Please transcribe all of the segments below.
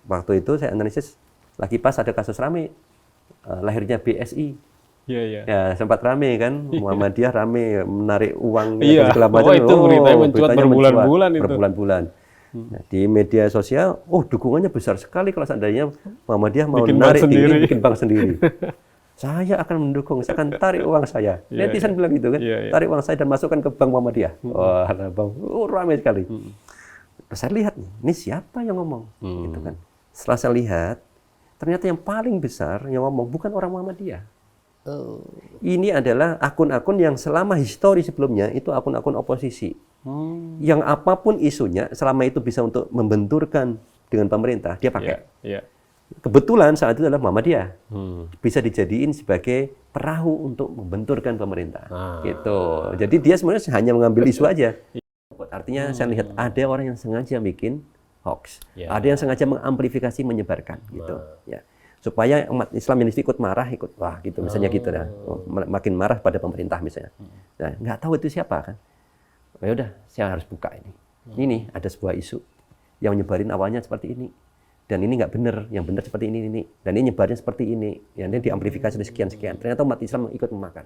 waktu itu saya analisis lagi pas ada kasus rame lahirnya BSI. Iya. Ya sempat rame kan, Muhammadiyah rame menarik uang Iya. segala macam. Itu beritanya mencuat beritanya berbulan-bulan itu. Berbulan-bulan. Nah, di media sosial, dukungannya besar sekali kalau seandainya Muhammadiyah mau Bikin narik bank diri, sendiri. bikin bank sendiri. Saya akan mendukung, saya akan tarik uang saya. Netizen bilang gitu kan, tarik uang saya dan masukkan ke bank Muhammadiyah. Wah, bang, ramai sekali. Terus saya lihat nih, ini siapa yang ngomong, gitu kan. Setelah saya lihat, ternyata yang paling besar yang ngomong bukan orang Muhammadiyah. Ini adalah akun-akun yang selama histori sebelumnya itu akun-akun oposisi. Yang apapun isunya, selama itu bisa untuk membenturkan dengan pemerintah, dia pakai. Kebetulan saat itu adalah Muhammadiyah. Bisa dijadiin sebagai perahu untuk membenturkan pemerintah. Gitu. Jadi dia sebenarnya hanya mengambil isu aja. Artinya saya lihat ada orang yang sengaja bikin hoax. Ada yang sengaja mengamplifikasi, menyebarkan. Gitu. Ya. Supaya umat Islam yang ikut marah, wah gitu misalnya gitu ya. Makin marah pada pemerintah misalnya. Nah, nggak tahu itu siapa kan. Ya udah, saya harus buka ini. Ini ada sebuah isu yang nyebarin awalnya seperti ini. Dan ini nggak benar, yang benar seperti ini. Dan ini nyebarnya seperti ini. Yang ini diamplifikasi sekian-sekian. Ternyata umat Islam ikut memakan.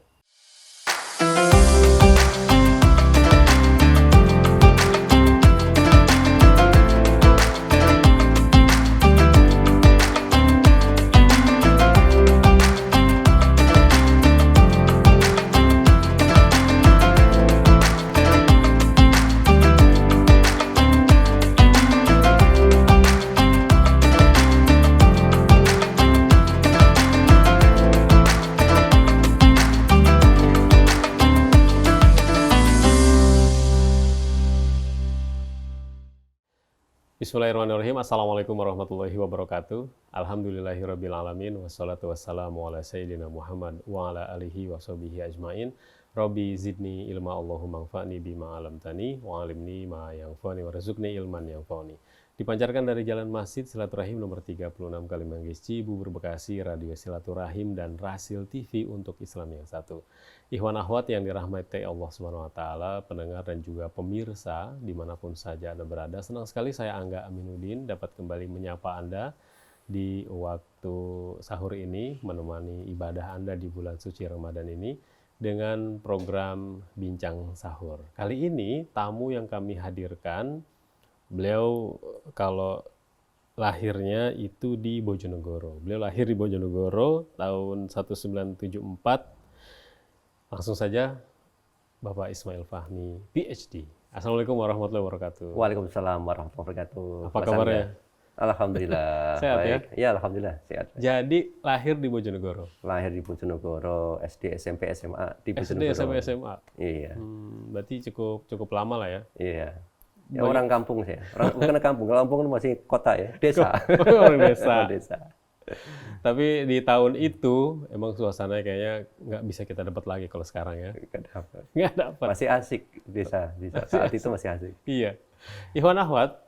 Bismillahirrahmanirrahim. Assalamualaikum warahmatullahi wabarakatuh. Alhamdulillahirrabbilalamin. Wassalatu wassalamu ala sayyidina Muhammad wa ala alihi wa sahbihi ajmain. Rabbi zidni ilma Allahumma anfa'ni bima alamtani wa alimni ma yanfa'ni wa rizukni ilman yanfa'ni. Dipancarkan dari Jalan Masjid Silaturahim nomor 36 Kalimanggis, Cibubur, Bekasi, Radio Silaturahim dan Rasil TV untuk Islam yang satu. Ikhwan akhwat yang dirahmati Allah Subhanahu wa taala, pendengar dan juga pemirsa dimanapun saja Anda berada, senang sekali saya Angga Aminuddin dapat kembali menyapa Anda di waktu sahur ini, menemani ibadah Anda di bulan suci Ramadan ini dengan program Bincang Sahur. Kali ini tamu yang kami hadirkan, beliau kalau lahirnya itu di Bojonegoro. Beliau lahir di Bojonegoro tahun 1974. Langsung saja, Bapak Ismail Fahmi, PhD. Assalamualaikum warahmatullahi wabarakatuh. Waalaikumsalam warahmatullahi wabarakatuh. Apa kabarnya? Alhamdulillah. Sehat ya? Ya, alhamdulillah sehat. Jadi lahir di Bojonegoro. Lahir di Bojonegoro, SD, SMP, SMA di SD, Bojonegoro. SMP, SMA. Iya. Berarti cukup lama lah ya. Iya. Ya, orang kampung saya. Bukan kampung, kalau kampung masih kota ya, desa. Orang desa. Desa. Tapi di tahun itu emang suasananya kayaknya nggak bisa kita dapat lagi kalau sekarang ya. Nggak dapat. Masih asik desa. Saat itu masih asik. Iya. Ikhwan akhwat,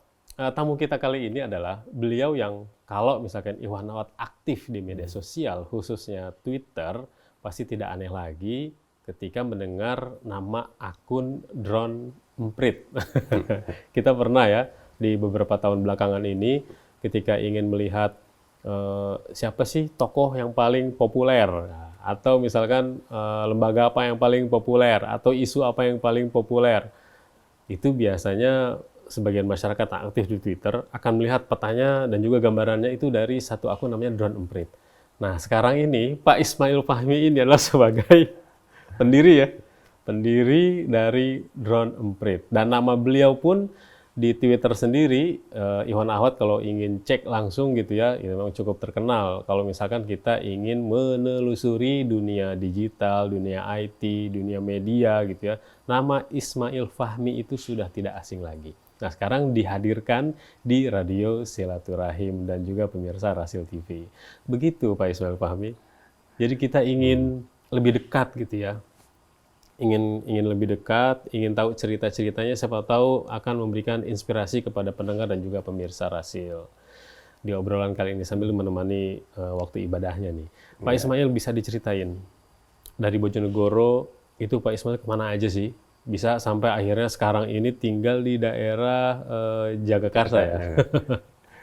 tamu kita kali ini adalah beliau yang kalau misalkan Ikhwan akhwat aktif di media sosial, khususnya Twitter, pasti tidak aneh lagi ketika mendengar nama akun Drone Emprit. Kita pernah ya di beberapa tahun belakangan ini ketika ingin melihat siapa sih tokoh yang paling populer, atau misalkan lembaga apa yang paling populer, atau isu apa yang paling populer, itu biasanya sebagian masyarakat yang aktif di Twitter akan melihat petanya dan juga gambarannya itu dari satu akun namanya Drone Emprit. Nah sekarang ini Pak Ismail Fahmi ini adalah sebagai pendiri dari Drone Emprit, dan nama beliau pun di Twitter sendiri, Ikhwan akhwat kalau ingin cek langsung gitu ya, itu memang cukup terkenal. Kalau misalkan kita ingin menelusuri dunia digital, dunia IT, dunia media gitu ya, nama Ismail Fahmi itu sudah tidak asing lagi. Nah sekarang dihadirkan di Radio Silaturahim dan juga pemirsa Rasil TV. Begitu Pak Ismail Fahmi. Jadi kita ingin lebih dekat gitu ya. Ingin lebih dekat, ingin tahu cerita-ceritanya, siapa tahu akan memberikan inspirasi kepada pendengar dan juga pemirsa Rasil di obrolan kali ini sambil menemani waktu ibadahnya nih. Pak Ismail, bisa diceritain dari Bojonegoro itu Pak Ismail kemana aja sih? Bisa sampai akhirnya sekarang ini tinggal di daerah Jagakarsa ya?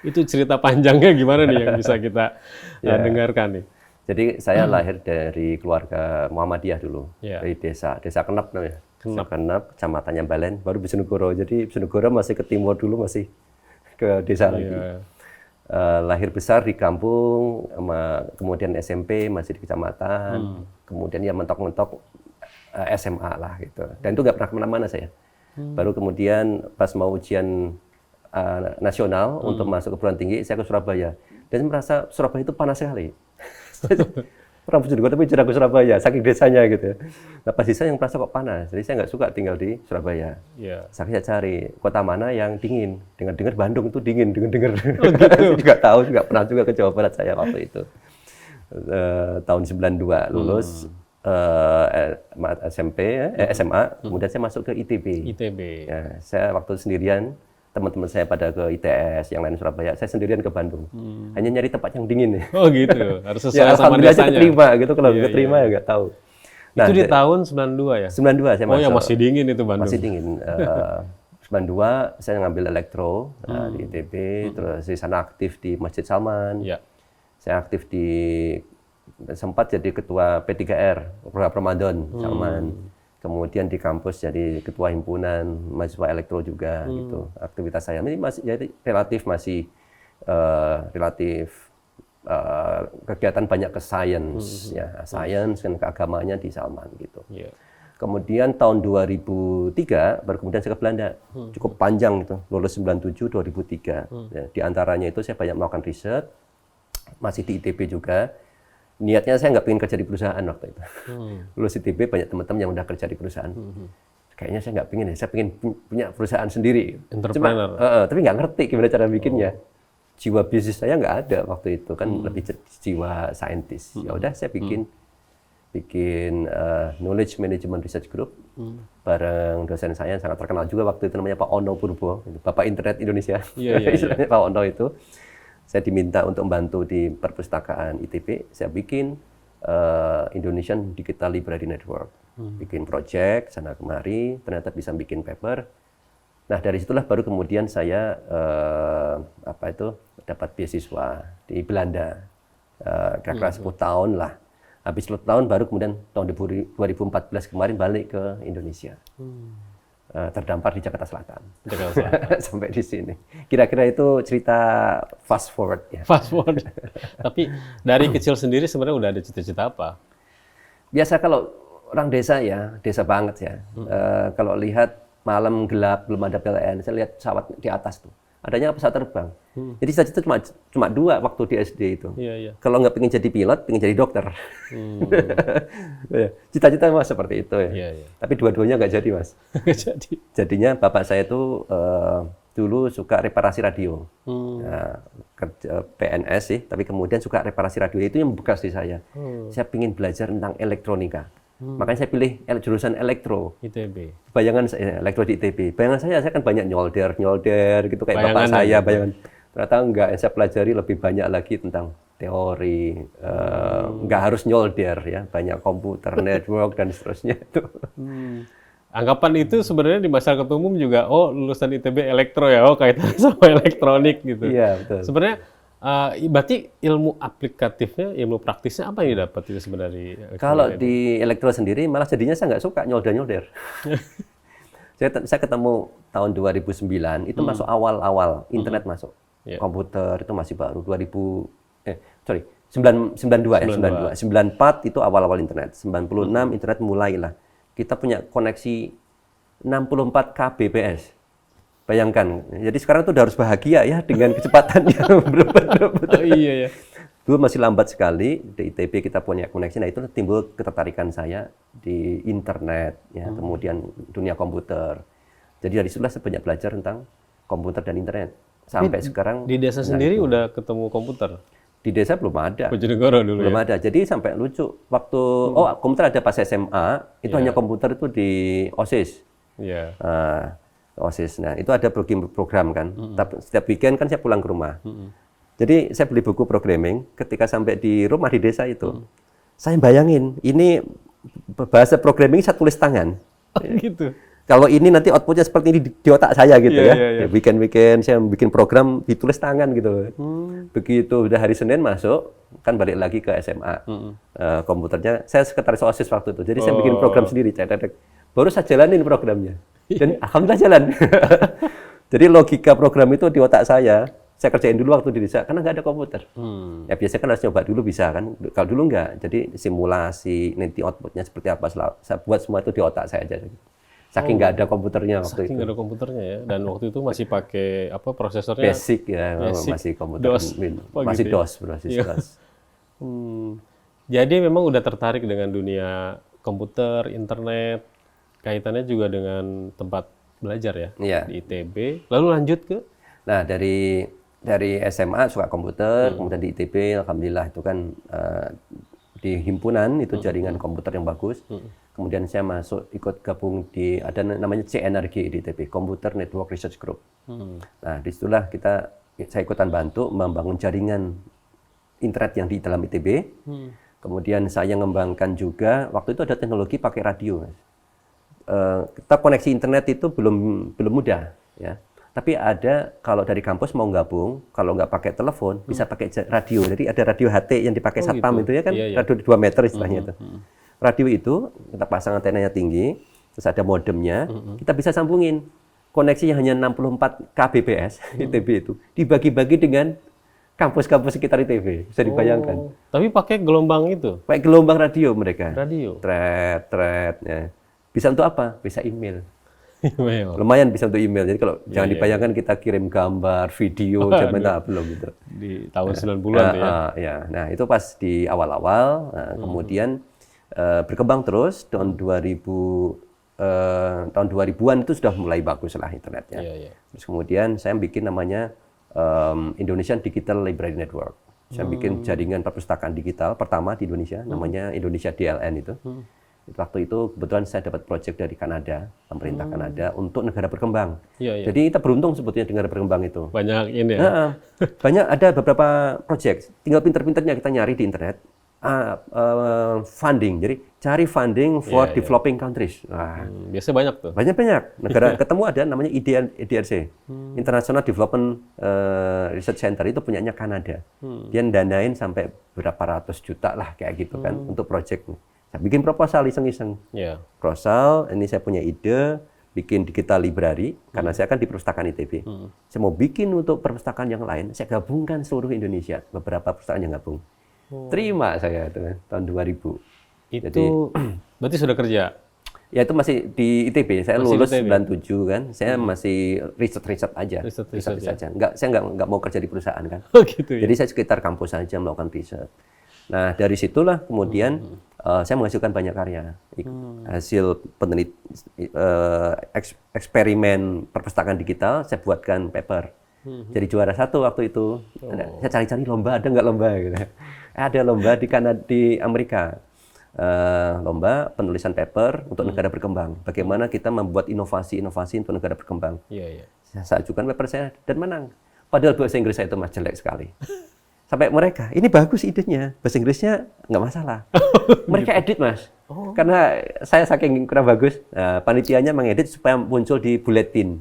Itu cerita panjangnya gimana nih yang bisa kita dengarkan nih? Jadi saya lahir dari keluarga Muhammadiyah dulu, dari desa Kenep namanya. Kenep, kecamatannya Balen, baru Bojonegoro. Jadi Bojonegoro masih ke timur dulu, masih ke desa lagi. Lahir besar di kampung, kemudian SMP masih di kecamatan, kemudian ya mentok-mentok SMA lah gitu. Dan itu nggak pernah kemana-mana saya. Baru kemudian pas mau ujian nasional untuk masuk ke perguruan tinggi, saya ke Surabaya. Dan saya merasa Surabaya itu panas sekali. Orang Bojonegoro tapi jarang ke Surabaya, saking desanya gitu. Nah pas sisa yang merasa kok panas, jadi saya nggak suka tinggal di Surabaya. Saya cari kota mana yang dingin. Dengar-dengar Bandung itu dingin, dengar-dengar. Saya juga tahu, juga pernah juga ke Jawa Barat saya waktu itu. Tahun 92 lulus SMA, kemudian saya masuk ke ITB. Ya, saya waktu sendirian, teman-teman saya pada ke ITS, yang lain Surabaya, saya sendirian ke Bandung. Hanya nyari tempat yang dingin. Oh gitu, harus sesuai sama desanya. Keterima gitu, kalau keterima ya nggak tahu. Nah, itu di tahun 92 ya? 92 saya masuk. Oh ya masih dingin itu Bandung. Masih dingin. 92 saya ngambil elektro di ITB, terus di sana aktif di Masjid Salman. Saya aktif sempat jadi ketua P3R, program Ramadan Salman. Kemudian di kampus jadi ketua himpunan mahasiswa elektro juga gitu. Aktivitas saya ini masih jadi relatif kegiatan banyak ke science ya, science dan keagamanya di Salman gitu. Kemudian tahun 2003 baru kemudian saya ke Belanda. Cukup panjang itu, lulus 97 2003. Ya, di antaranya itu saya banyak melakukan riset, masih di ITB juga. Niatnya saya nggak pengen kerja di perusahaan waktu itu. Lulus ITB banyak teman-teman yang udah kerja di perusahaan. Kayaknya saya nggak pengen ya, saya pengen punya perusahaan sendiri. Entrepreneur. Tapi nggak ngerti gimana cara bikinnya. Jiwa bisnis saya nggak ada waktu itu, kan lebih jiwa saintis. Ya udah saya bikin Knowledge Management Research Group bareng dosen saya yang sangat terkenal juga waktu itu, namanya Pak Ono Purbo, Bapak Internet Indonesia. Istilahnya Pak Ono itu. Saya diminta untuk membantu di perpustakaan ITB. Saya bikin Indonesian Digital Library Network. Bikin project sana kemari, ternyata bisa bikin paper. Nah dari situlah baru kemudian saya dapat beasiswa di Belanda. Kira-kira 10 tahun lah. Habis 10 tahun baru kemudian tahun 2014 kemarin balik ke Indonesia. Terdampar di Jakarta Selatan. Sampai di sini. Kira-kira itu cerita fast forward ya. Fast forward. Tapi dari kecil sendiri sebenarnya udah ada cita-cita apa? Biasa kalau orang desa ya, desa banget ya. Kalau lihat malam gelap, belum ada PLN, saya lihat pesawat di atas tuh. Adanya pesawat terbang. Jadi cita-cita cuma 2 waktu di SD itu. Kalau nggak pengen jadi pilot, pengen jadi dokter. Cita-cita mas seperti itu ya. Tapi dua-duanya nggak jadi mas. Jadinya bapak saya itu dulu suka reparasi radio. Kerja PNS sih, tapi kemudian suka reparasi radio, itu yang bekas di saya. Saya pengen belajar tentang elektronika. Makanya saya pilih jurusan elektro. ITB. Bayangan saya elektro di ITB. Bayangan saya kan banyak nyolder gitu kayak bapak saya. Bayangan. Ternyata enggak, saya pelajari lebih banyak lagi tentang teori. Enggak harus nyolder ya, banyak komputer, network dan seterusnya itu. Anggapan itu sebenarnya di masyarakat umum juga, oh lulusan ITB elektro ya, oh kaitannya sama elektronik gitu. Iya betul. Sebenarnya berarti ilmu aplikatifnya, ilmu praktisnya apa yang didapat itu sebenarnya? Kalau di elektro sendiri malah jadinya saya nggak suka nyolder. Saya ketemu tahun 2009, itu masuk awal-awal internet masuk. Komputer itu masih baru 92 ya, 94 itu awal-awal internet. 96 internet mulailah. Kita punya koneksi 64 Kbps. Bayangkan, jadi sekarang tuh udah harus bahagia ya dengan kecepatan yang betul-betul. Oh iya ya. Dulu masih lambat sekali, di ITB kita punya koneksi, nah itu timbul ketertarikan saya di internet, ya, kemudian dunia komputer. Jadi dari situlah saya banyak belajar tentang komputer dan internet. Sampai sekarang. Di desa sendiri udah ketemu komputer? Di desa belum ada. Bojonegoro dulu belum ada. Jadi sampai lucu, waktu, komputer ada pas SMA, itu hanya komputer itu di OSIS. OSIS. Nah, itu ada program kan. Setiap weekend kan saya pulang ke rumah. Jadi saya beli buku programming. Ketika sampai di rumah di desa itu, saya bayangin ini bahasa programming saya tulis tangan. Oh, gitu. Kalau ini nanti outputnya seperti ini di otak saya gitu ya. Saya bikin program ditulis tangan gitu. Begitu udah hari Senin masuk, kan balik lagi ke SMA. Komputernya, saya sekretaris OSIS waktu itu. Jadi saya bikin program sendiri. Baru saya jalanin programnya. Dan alhamdulillah jalan. Jadi logika program itu di otak saya kerjain dulu waktu di desa, karena nggak ada komputer. Ya biasanya kan harus nyoba dulu bisa kan. Kalau dulu nggak, jadi simulasi, nanti outputnya seperti apa. Saya buat semua itu di otak saya aja. Saking nggak ada komputernya waktu itu. Saking nggak ada komputernya ya. Dan waktu itu masih pakai apa prosesornya? Basic ya, masih komputer. DOS. Masih gitu DOS, berbasis DOS. Jadi memang udah tertarik dengan dunia komputer, internet, kaitannya juga dengan tempat belajar ya, di ITB. Lalu lanjut ke? Nah, dari SMA suka komputer, kemudian di ITB, alhamdulillah itu kan di himpunan itu jaringan komputer yang bagus. Kemudian saya masuk ikut gabung di ada namanya CNRG di ITB, Computer Network Research Group. Nah, disitulah saya ikutan bantu membangun jaringan internet yang di dalam ITB. Kemudian saya mengembangkan juga waktu itu ada teknologi pakai radio. Kita koneksi internet itu belum mudah ya. Tapi ada kalau dari kampus mau gabung, kalau nggak pakai telepon bisa pakai radio. Jadi ada radio HT yang dipakai satpam gitu ya kan, radio 2 meter istilahnya itu. Radio itu kita pasang antenanya tinggi, terus ada modemnya, kita bisa sambungin. Koneksinya hanya 64 kbps ITB itu dibagi-bagi dengan kampus-kampus sekitar ITB, bisa dibayangkan. Tapi pakai gelombang itu? Pakai gelombang radio mereka. Radio? Thread, ya. Bisa untuk apa? Bisa email. Email. Lumayan bisa untuk email. Jadi kalau jangan dibayangkan kita kirim gambar, video, zaman belum gitu. Di tahun 90-an tuh ya. Ya. Nah, itu pas di awal-awal, kemudian berkembang terus tahun 2000-an itu sudah mulai bagus lah internetnya. Terus kemudian saya bikin namanya Indonesian Digital Library Network. Saya bikin jaringan perpustakaan digital pertama di Indonesia, namanya Indonesia DLN itu. Waktu itu kebetulan saya dapat proyek dari Kanada, pemerintah Kanada untuk negara berkembang. Jadi kita beruntung sebetulnya negara berkembang itu. Banyak ini ya? Banyak, ada beberapa proyek. Tinggal pinter-pinternya kita nyari di internet. Funding, jadi cari funding for developing countries. Biasanya banyak tuh. Banyak negara ketemu ada namanya IDRC, International Development Research Center, itu punyanya Kanada. Dia danain sampai berapa ratus juta lah kayak gitu kan untuk proyek. Saya bikin proposal iseng-iseng. Proposal, ini saya punya ide bikin digital library karena saya kan di perpustakaan ITB. Saya mau bikin untuk perpustakaan yang lain, saya gabungkan seluruh Indonesia, beberapa perpustakaan yang gabung. Terima saya itu tahun 2000. Jadi, berarti sudah kerja? Ya itu masih di ITB. Saya lulus 97 kan. Saya masih riset aja. Riset saja. Saya nggak mau kerja di perusahaan kan. Gitu ya? Jadi saya sekitar kampus saja melakukan riset. Nah dari situlah kemudian saya menghasilkan banyak karya. Hasil eksperimen perpustakaan digital saya buatkan paper. Jadi juara 1 waktu itu. Saya cari-cari lomba, ada nggak lomba gitu. Ada lomba di Kanada, di Amerika. Lomba penulisan paper untuk negara berkembang. Bagaimana kita membuat inovasi-inovasi untuk negara berkembang. Saya ajukan paper saya dan menang. Padahal bahasa Inggris saya itu jelek sekali. Sampai mereka, ini bagus idenya, bahasa Inggrisnya nggak masalah. Mereka edit mas, karena saya saking kurang bagus, panitianya mengedit supaya muncul di buletin.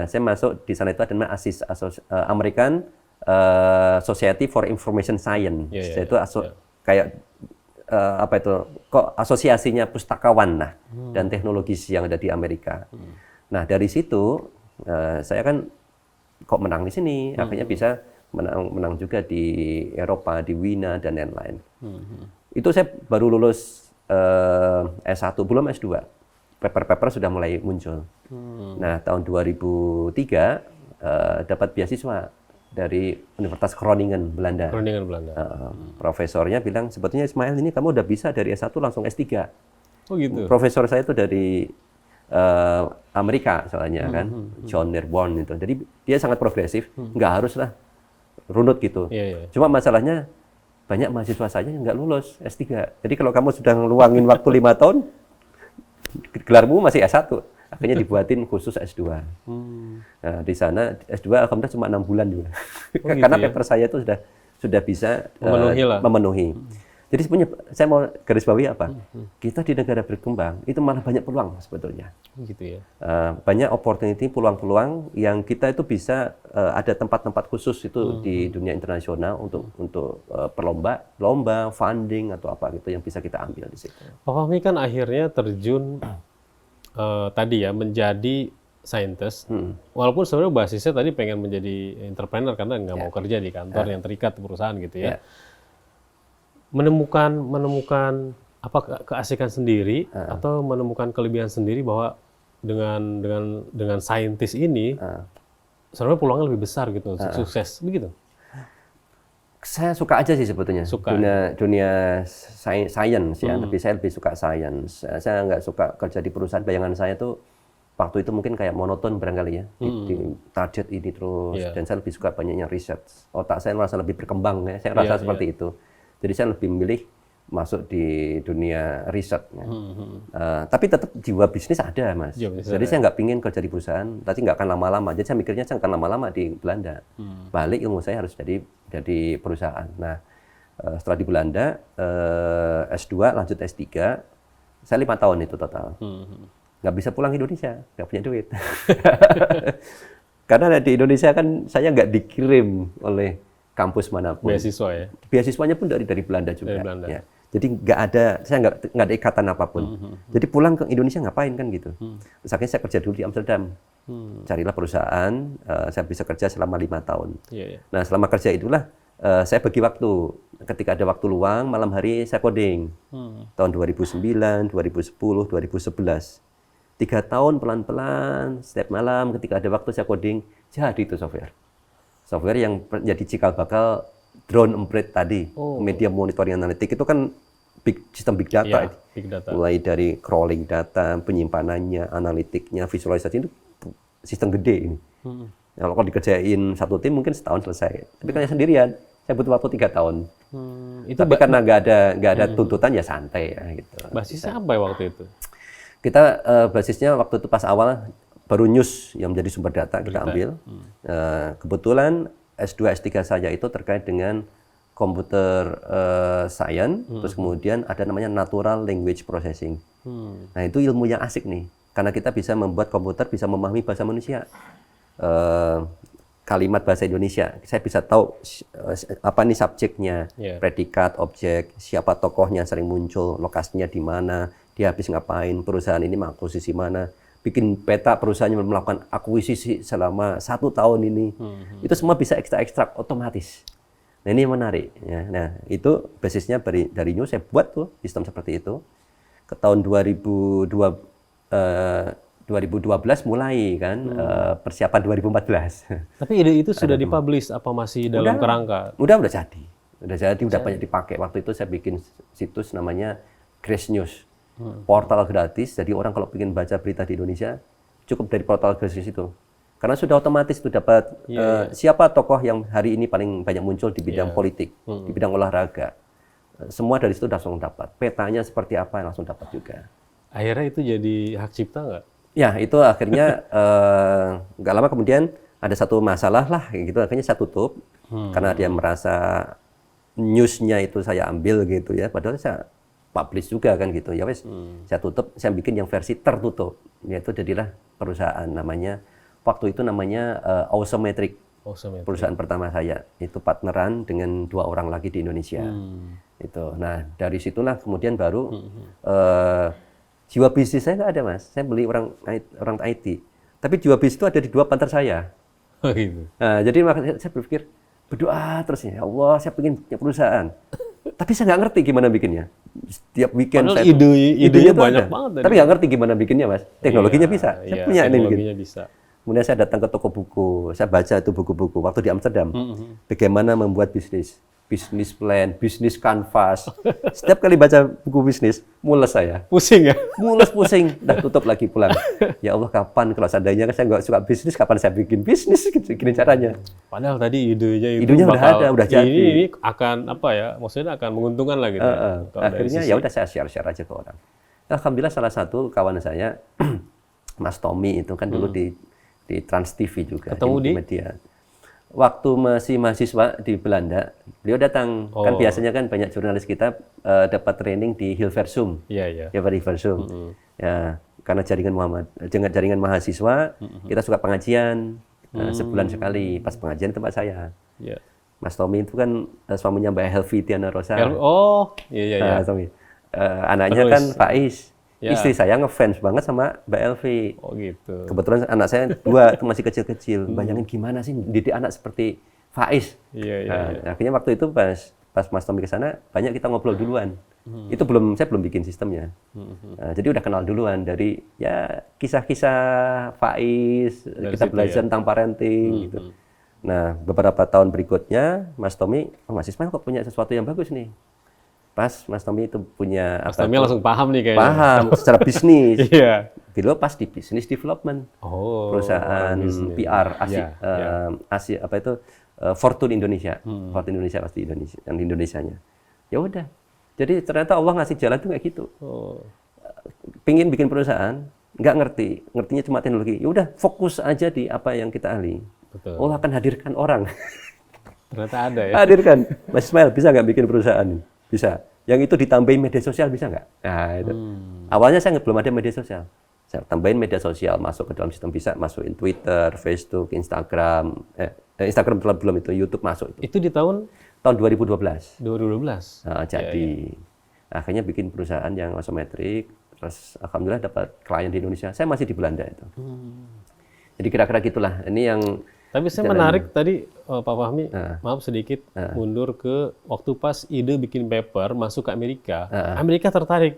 Saya masuk di sana itu ada namanya American Society for Information Science. Saya itu kayak apa itu, kok asosiasinya pustakawan lah dan teknologi yang ada di Amerika. Nah dari situ saya kan kok menang di sini, akhirnya bisa menang juga di Eropa, di Wina dan lain-lain. Itu saya baru lulus S1, belum S2. Paper-paper sudah mulai muncul. Nah, tahun 2003 dapat beasiswa dari Universitas Groningen, Belanda. Profesornya bilang, sebetulnya Ismail ini kamu udah bisa dari S1 langsung S3. Oh gitu. Profesor saya itu dari Amerika soalnya kan, John Dearborn itu. Jadi dia sangat progresif, nggak harus lah runut gitu. Cuma masalahnya banyak mahasiswa saya yang nggak lulus S3. Jadi kalau kamu sudah ngeluangin waktu 5 tahun, gelarmu masih S1. Akhirnya dibuatin khusus S2. Nah, di sana S2 alhamdulillah cuma 6 bulan juga. Karena paper saya itu sudah bisa memenuhi. Jadi sebenarnya saya mau garis bawahi apa? Kita di negara berkembang itu malah banyak peluang sebetulnya. Gitu ya. Banyak opportunity, peluang-peluang yang kita itu bisa ada tempat-tempat khusus itu di dunia internasional untuk lomba, funding atau apa gitu yang bisa kita ambil di situ. Pak Fahmi kan akhirnya terjun tadi ya menjadi saintis, walaupun sebenarnya basisnya tadi pengen menjadi entrepreneur karena nggak mau kerja di kantor yang terikat perusahaan gitu ya. Menemukan apa keasikan sendiri atau menemukan kelebihan sendiri bahwa dengan saintis ini sebenarnya peluangnya lebih besar gitu, sukses begitu. Saya suka aja sih sebetulnya dunia science ya, tapi saya lebih suka science. Saya nggak suka kerja di perusahaan. Bayangan saya tuh waktu itu mungkin kayak monoton barangkali ya, di target ini terus. Dan saya lebih suka banyaknya riset. Otak saya merasa lebih berkembang ya, saya rasa seperti itu. Jadi saya lebih memilih masuk di dunia riset. Ya. Tapi tetap jiwa bisnis ada, Mas. Jadi saya nggak pingin kerja di perusahaan, tapi nggak akan lama-lama. Jadi saya mikirnya saya akan lama-lama di Belanda. Balik ilmu saya harus jadi perusahaan. Nah, setelah di Belanda, S2, lanjut S3, saya 5 tahun itu total. Nggak bisa pulang Indonesia, nggak punya duit. Karena di Indonesia kan saya nggak dikirim oleh kampus manapun. Beasiswa ya? Beasiswanya pun dari Belanda juga. Dari Belanda. Ya. Jadi saya nggak ada ikatan apapun. Jadi pulang ke Indonesia ngapain kan gitu. Misalnya saya kerja dulu di Amsterdam. Carilah perusahaan, saya bisa kerja selama 5 tahun. Nah selama kerja itulah saya bagi waktu. Ketika ada waktu luang, malam hari saya coding. Tahun 2009, 2010, 2011. 3 tahun pelan-pelan, setiap malam ketika ada waktu saya coding, jadi itu software yang menjadi cikal bakal drone emprit tadi, media monitoring analitik itu kan sistem big data, big data. Mulai dari crawling data, penyimpanannya, analitiknya, visualisasi itu sistem gede ini. Kalau dikerjain satu tim mungkin setahun selesai, tapi kalau sendirian saya butuh waktu 3 tahun. Tapi karena nggak ada tuntutan ya santai ya gitu. Basisnya apa ya waktu itu? Kita basisnya waktu itu pas awal baru news yang menjadi sumber data kita ambil. Kebetulan S2, S3 saya itu terkait dengan komputer science, terus kemudian ada namanya natural language processing. Nah itu ilmu yang asik nih, karena kita bisa membuat komputer bisa memahami bahasa manusia. Kalimat bahasa Indonesia, saya bisa tahu apa nih subjeknya, predikat, objek, siapa tokohnya sering muncul, lokasinya di mana, dia habis ngapain, perusahaan ini posisi mana. Bikin peta perusahaannya melakukan akuisisi selama 1 tahun ini, itu semua bisa ekstrak otomatis. Nah ini yang menarik. Ya. Nah itu basisnya dari news saya buat tuh sistem seperti itu. Ke tahun 2012 mulai kan persiapan 2014. Tapi ide itu sudah dipublish apa masih dalam kerangka? Udah jadi, udah banyak dipakai. Waktu itu saya bikin situs namanya Grace News. Portal gratis, jadi orang kalau ingin baca berita di Indonesia cukup dari portal gratis itu, karena sudah otomatis itu dapat siapa tokoh yang hari ini paling banyak muncul di bidang politik, di bidang olahraga, semua dari situ langsung dapat, petanya seperti apa langsung dapat juga. Akhirnya itu jadi hak cipta nggak? Ya itu akhirnya nggak lama kemudian ada satu masalah lah gitu, akhirnya saya tutup karena dia merasa newsnya itu saya ambil gitu ya, padahal saya publish juga kan gitu ya wes, saya tutup, saya bikin yang versi tertutup, yaitu jadilah perusahaan namanya waktu itu namanya Awesometric. Perusahaan pertama saya itu partneran dengan 2 orang lagi di Indonesia. Itu, nah dari situlah kemudian baru jiwa bisnis saya nggak ada Mas, saya beli orang IT, tapi jiwa bisnis itu ada di 2 partner saya. Gitu. Nah, jadi saya berpikir berdoa terus ya Allah, saya pengen punya perusahaan. Tapi saya nggak ngerti gimana bikinnya. Setiap weekend padahal saya idenya banyak banget. Tapi nggak ngerti gimana bikinnya, Mas. Teknologinya bisa. Saya punya ini bikin. Bisa. Kemudian saya datang ke toko buku, saya baca itu buku-buku waktu di Amsterdam. Bagaimana membuat bisnis plan, bisnis canvas. Setiap kali baca buku bisnis, mules saya. Pusing ya? Mules pusing. Udah tutup lagi pulang. Ya Allah, kapan kalau seandainya saya nggak suka bisnis, kapan saya bikin bisnis? Gini caranya. Padahal tadi idenya udah ada, udah jadi. Ini akan apa ya? Maksudnya akan menguntungkan lah gitu. Akhirnya ya udah saya share aja ke orang. Alhamdulillah salah satu kawan saya, Mas Tommy itu kan dulu di Trans TV juga. Ketemu di media. waktu masih mahasiswa di Belanda, beliau datang. Kan biasanya kan banyak jurnalis kita dapat training di Hilversum. Iya. Ya, Pak Hilversum. Ya, karena jaringan mahasiswa, kita suka pengajian sebulan sekali. Pas pengajian tempat saya. Iya. Mas Tommy itu kan suaminya Mbak Helvi Tiana Rosa. Iya. Tommy. Anaknya kan Faiz. Ya. Istri saya ngefans banget sama Mbak Elvi. Oh gitu. Kebetulan anak saya 2 itu masih kecil-kecil. Bayangin gimana sih didik anak seperti Faiz. Iya. Akhirnya waktu itu pas Mas Tommy ke sana, banyak kita ngobrol duluan. Itu saya belum bikin sistemnya. Jadi udah kenal duluan dari ya kisah-kisah Faiz, kita belajar tentang parenting gitu. Nah, beberapa tahun berikutnya Mas Tommy, Mas Ismail kok punya sesuatu yang bagus nih. Pas Mas Tommy itu punya Mas Tommy langsung paham nih kayaknya. Paham secara bisnis. Iya. Beliau pas di business development. Perusahaan PR Asia apa itu Fortune Indonesia. Fortune Indonesia pasti Indonesianya. Ya udah. Jadi ternyata Allah ngasih jalan tuh kayak gitu. Pingin bikin perusahaan, nggak ngertinya cuma teknologi. Ya udah, fokus aja di apa yang kita ahli. Betul. Allah akan hadirkan orang. Ternyata ada ya. Hadirkan. Mas Ismail bisa nggak bikin perusahaan? Bisa. Yang itu ditambahin media sosial bisa nggak? Nah, itu. Awalnya saya belum ada media sosial. Saya tambahin media sosial, masuk ke dalam sistem, bisa masukin Twitter, Facebook, Instagram. Instagram belum itu, YouTube masuk itu. Itu di tahun 2012. 2012. Nah, jadi akhirnya bikin perusahaan yang isometrik, terus alhamdulillah dapat klien di Indonesia. Saya masih di Belanda itu. Jadi kira-kira gitulah. Ini yang tapi saya menarik tadi Pak Fahmi, maaf sedikit mundur ke waktu pas ide bikin paper masuk ke Amerika. Amerika tertarik.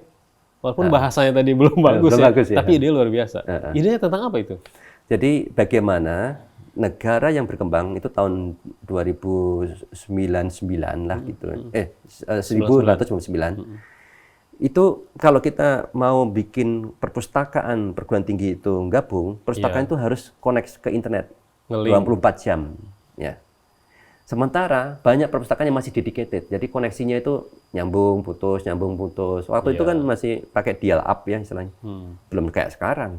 Walaupun bahasanya tadi belum bagus, ya. Tapi ide luar biasa. Idenya tentang apa itu? Jadi bagaimana negara yang berkembang itu tahun 2099 lah gitu. 1999. Itu kalau kita mau bikin perpustakaan perguruan tinggi itu gabung, perpustakaan itu harus connect ke internet. 24 jam, ya. Sementara banyak perpustakaan yang masih dedicated, jadi koneksinya itu nyambung putus. Waktu itu kan masih pakai dial-up ya istilahnya, belum kayak sekarang.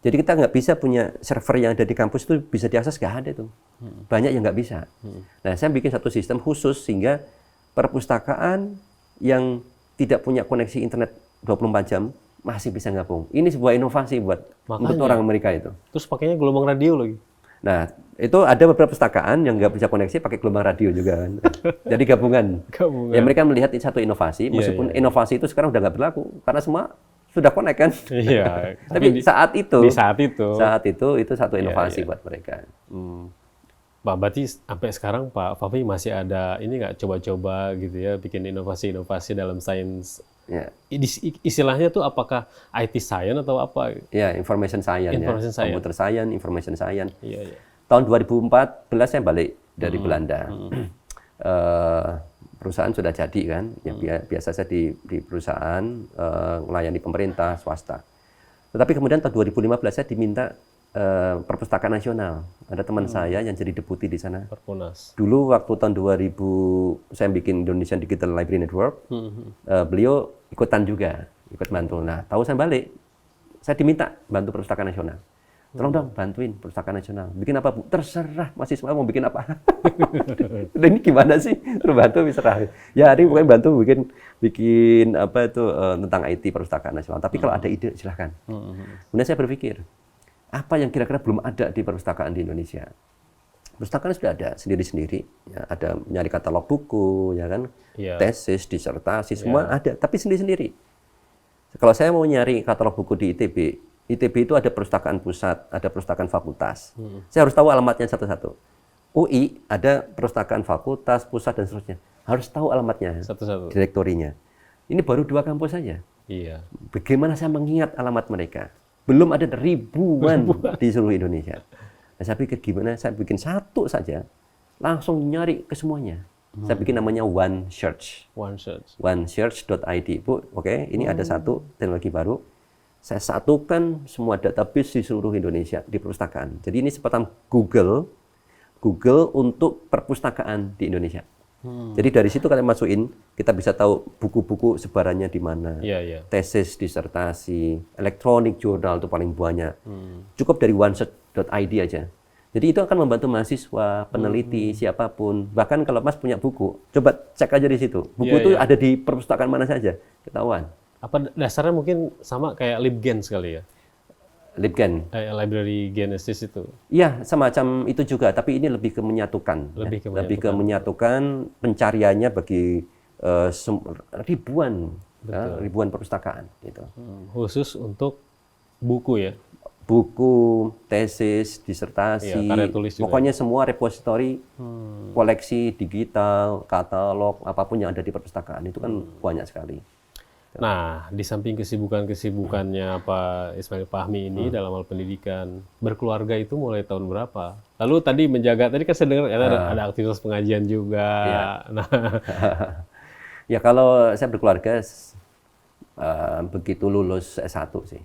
Jadi kita nggak bisa punya server yang ada di kampus itu bisa diakses, nggak ada tuh. Banyak yang nggak bisa. Nah, saya bikin satu sistem khusus sehingga perpustakaan yang tidak punya koneksi internet 24 jam masih bisa gabung. Ini sebuah inovasi buat orang Amerika itu. Terus pakainya gelombang radio lagi. Nah, itu ada beberapa perpustakaan yang nggak bisa koneksi pakai gelombang radio juga kan. Jadi gabungan. Ya mereka melihat itu satu inovasi, meskipun inovasi itu sekarang udah nggak berlaku karena semua sudah connect kan. Iya. Tapi saat itu itu satu inovasi buat mereka. Pak, berarti sampai sekarang Pak Fahmi masih ada ini nggak coba-coba gitu ya bikin inovasi-inovasi dalam sains? Ya. Istilahnya tuh apakah IT science atau apa? Ya, information science, computer science, information science. Tahun 2014 saya balik dari Belanda. Perusahaan sudah jadi kan, ya, biasa saya di perusahaan melayani pemerintah, swasta. Tetapi kemudian tahun 2015 saya diminta Perpustakaan Nasional. Ada teman saya yang jadi deputi di sana. Perpunas. Dulu waktu tahun 2000 saya bikin Indonesian Digital Library Network, beliau ikutan juga, ikut bantu. Nah, tahu saya balik, saya diminta bantu Perpustakaan Nasional. Tolong dong bantuin Perpustakaan Nasional. Bikin apa, Bu? Terserah, mahasiswa mau bikin apa. Ini gimana sih? Terus bantu terserah. Ya, ini bukan bantu bikin apa itu tentang IT Perpustakaan Nasional. Tapi kalau ada ide silahkan. Kemudian saya berpikir, apa yang kira-kira belum ada di perpustakaan di Indonesia? Perpustakaan sudah ada sendiri-sendiri, ya, ada nyari katalog buku, ya kan, tesis, disertasi, semua ada, tapi sendiri-sendiri. Kalau saya mau nyari katalog buku di ITB itu ada perpustakaan pusat, ada perpustakaan fakultas. Saya harus tahu alamatnya satu-satu. UI ada perpustakaan fakultas, pusat dan seterusnya. Harus tahu alamatnya, satu-satu. Direktorinya. Ini baru 2 kampus saja. Iya. Bagaimana saya mengingat alamat mereka? Belum ada ribuan di seluruh Indonesia. Nah, saya pikir gimana saya bikin satu saja, langsung nyari ke semuanya. Saya bikin namanya OneSearch. OneSearch.id. Bu, oke, ini ada satu teknologi baru. Saya satukan semua database di seluruh Indonesia di perpustakaan. Jadi ini seperti Google untuk perpustakaan di Indonesia. Jadi dari situ kalian masukin, kita bisa tahu buku-buku sebarannya di mana, tesis, disertasi, elektronik, jurnal itu paling banyak. Cukup dari OneSearch.id aja. Jadi itu akan membantu mahasiswa, peneliti, siapapun. Bahkan kalau Mas punya buku, coba cek aja di situ. Buku itu ada di perpustakaan mana saja, ketahuan. Apa dasarnya mungkin sama kayak LibGen sekali ya? LibGen. Library Genesis itu. Iya, semacam itu juga, tapi ini lebih ke menyatukan. Lebih ke menyatukan pencariannya bagi ribuan perpustakaan. Gitu. Khusus untuk buku ya? Buku, tesis, disertasi, karya tulis juga. Pokoknya semua repositori, koleksi digital, katalog, apapun yang ada di perpustakaan itu kan banyak sekali. Nah, di samping kesibukannya Pak Ismail Fahmi ini dalam hal pendidikan, berkeluarga itu mulai tahun berapa? Lalu tadi kan saya dengar ada aktivitas pengajian juga. Ya. Nah, ya kalau saya berkeluarga begitu lulus S1 sih.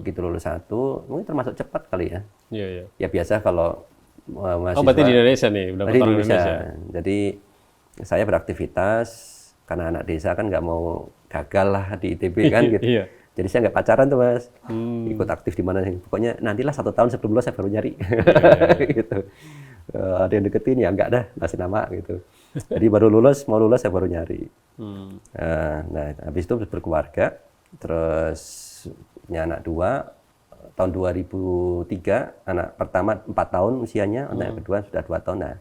Begitu lulus S1, mungkin termasuk cepat kali ya. Iya. Ya biasa kalau mahasiswa. Berarti di Indonesia nih, udah di Indonesia. Jadi saya beraktivitas karena anak desa kan nggak mau gagal lah di ITB kan gitu. Iya. Jadi saya nggak pacaran tuh Mas. Ikut aktif di mana. Pokoknya nantilah 1 tahun sebelum lulus saya baru nyari. Gitu. Ada yang deketin ya enggak dah, masih nama gitu. Jadi baru mau lulus saya baru nyari. Nah, habis itu berkeluarga, terus punya anak 2, tahun 2003, anak pertama 4 tahun usianya, anak kedua sudah 2 tahun. Nah,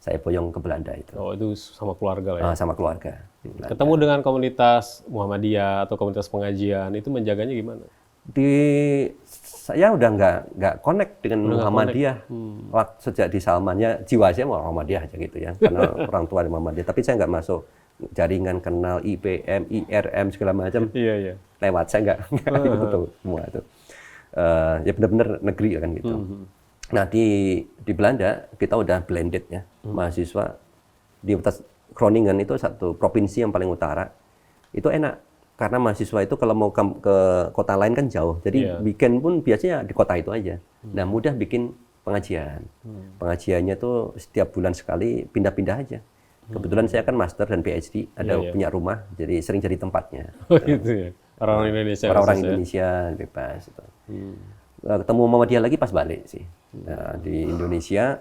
saya boyong ke Belanda itu. Oh, itu sama keluarga lah ya? Sama keluarga. Ketemu dengan komunitas Muhammadiyah atau komunitas pengajian, itu menjaganya gimana? Saya udah nggak connect dengan Muhammadiyah. Sejak di Salmannya, jiwa saya mau Muhammadiyah aja gitu ya. Karena orang tua di Muhammadiyah. Tapi saya nggak masuk jaringan, kenal IPM, IRM, segala macam. Iya. Lewat, saya nggak ikut semua itu. Ya benar-benar negeri kan gitu. Nah di Belanda, kita udah blended ya. Mahasiswa di atas Groningen itu satu provinsi yang paling utara. Itu enak. Karena mahasiswa itu kalau mau ke kota lain kan jauh. Jadi weekend pun biasanya di kota itu aja. Nah mudah bikin pengajian. Pengajiannya tuh setiap bulan sekali pindah-pindah aja. Kebetulan saya kan master dan PhD, ada punya rumah, jadi sering jadi tempatnya. Oh gitu ya? Orang Indonesia. Orang Indonesia bebas. Gitu. Ketemu Muhammadiyah lagi pas balik sih. Nah, di Indonesia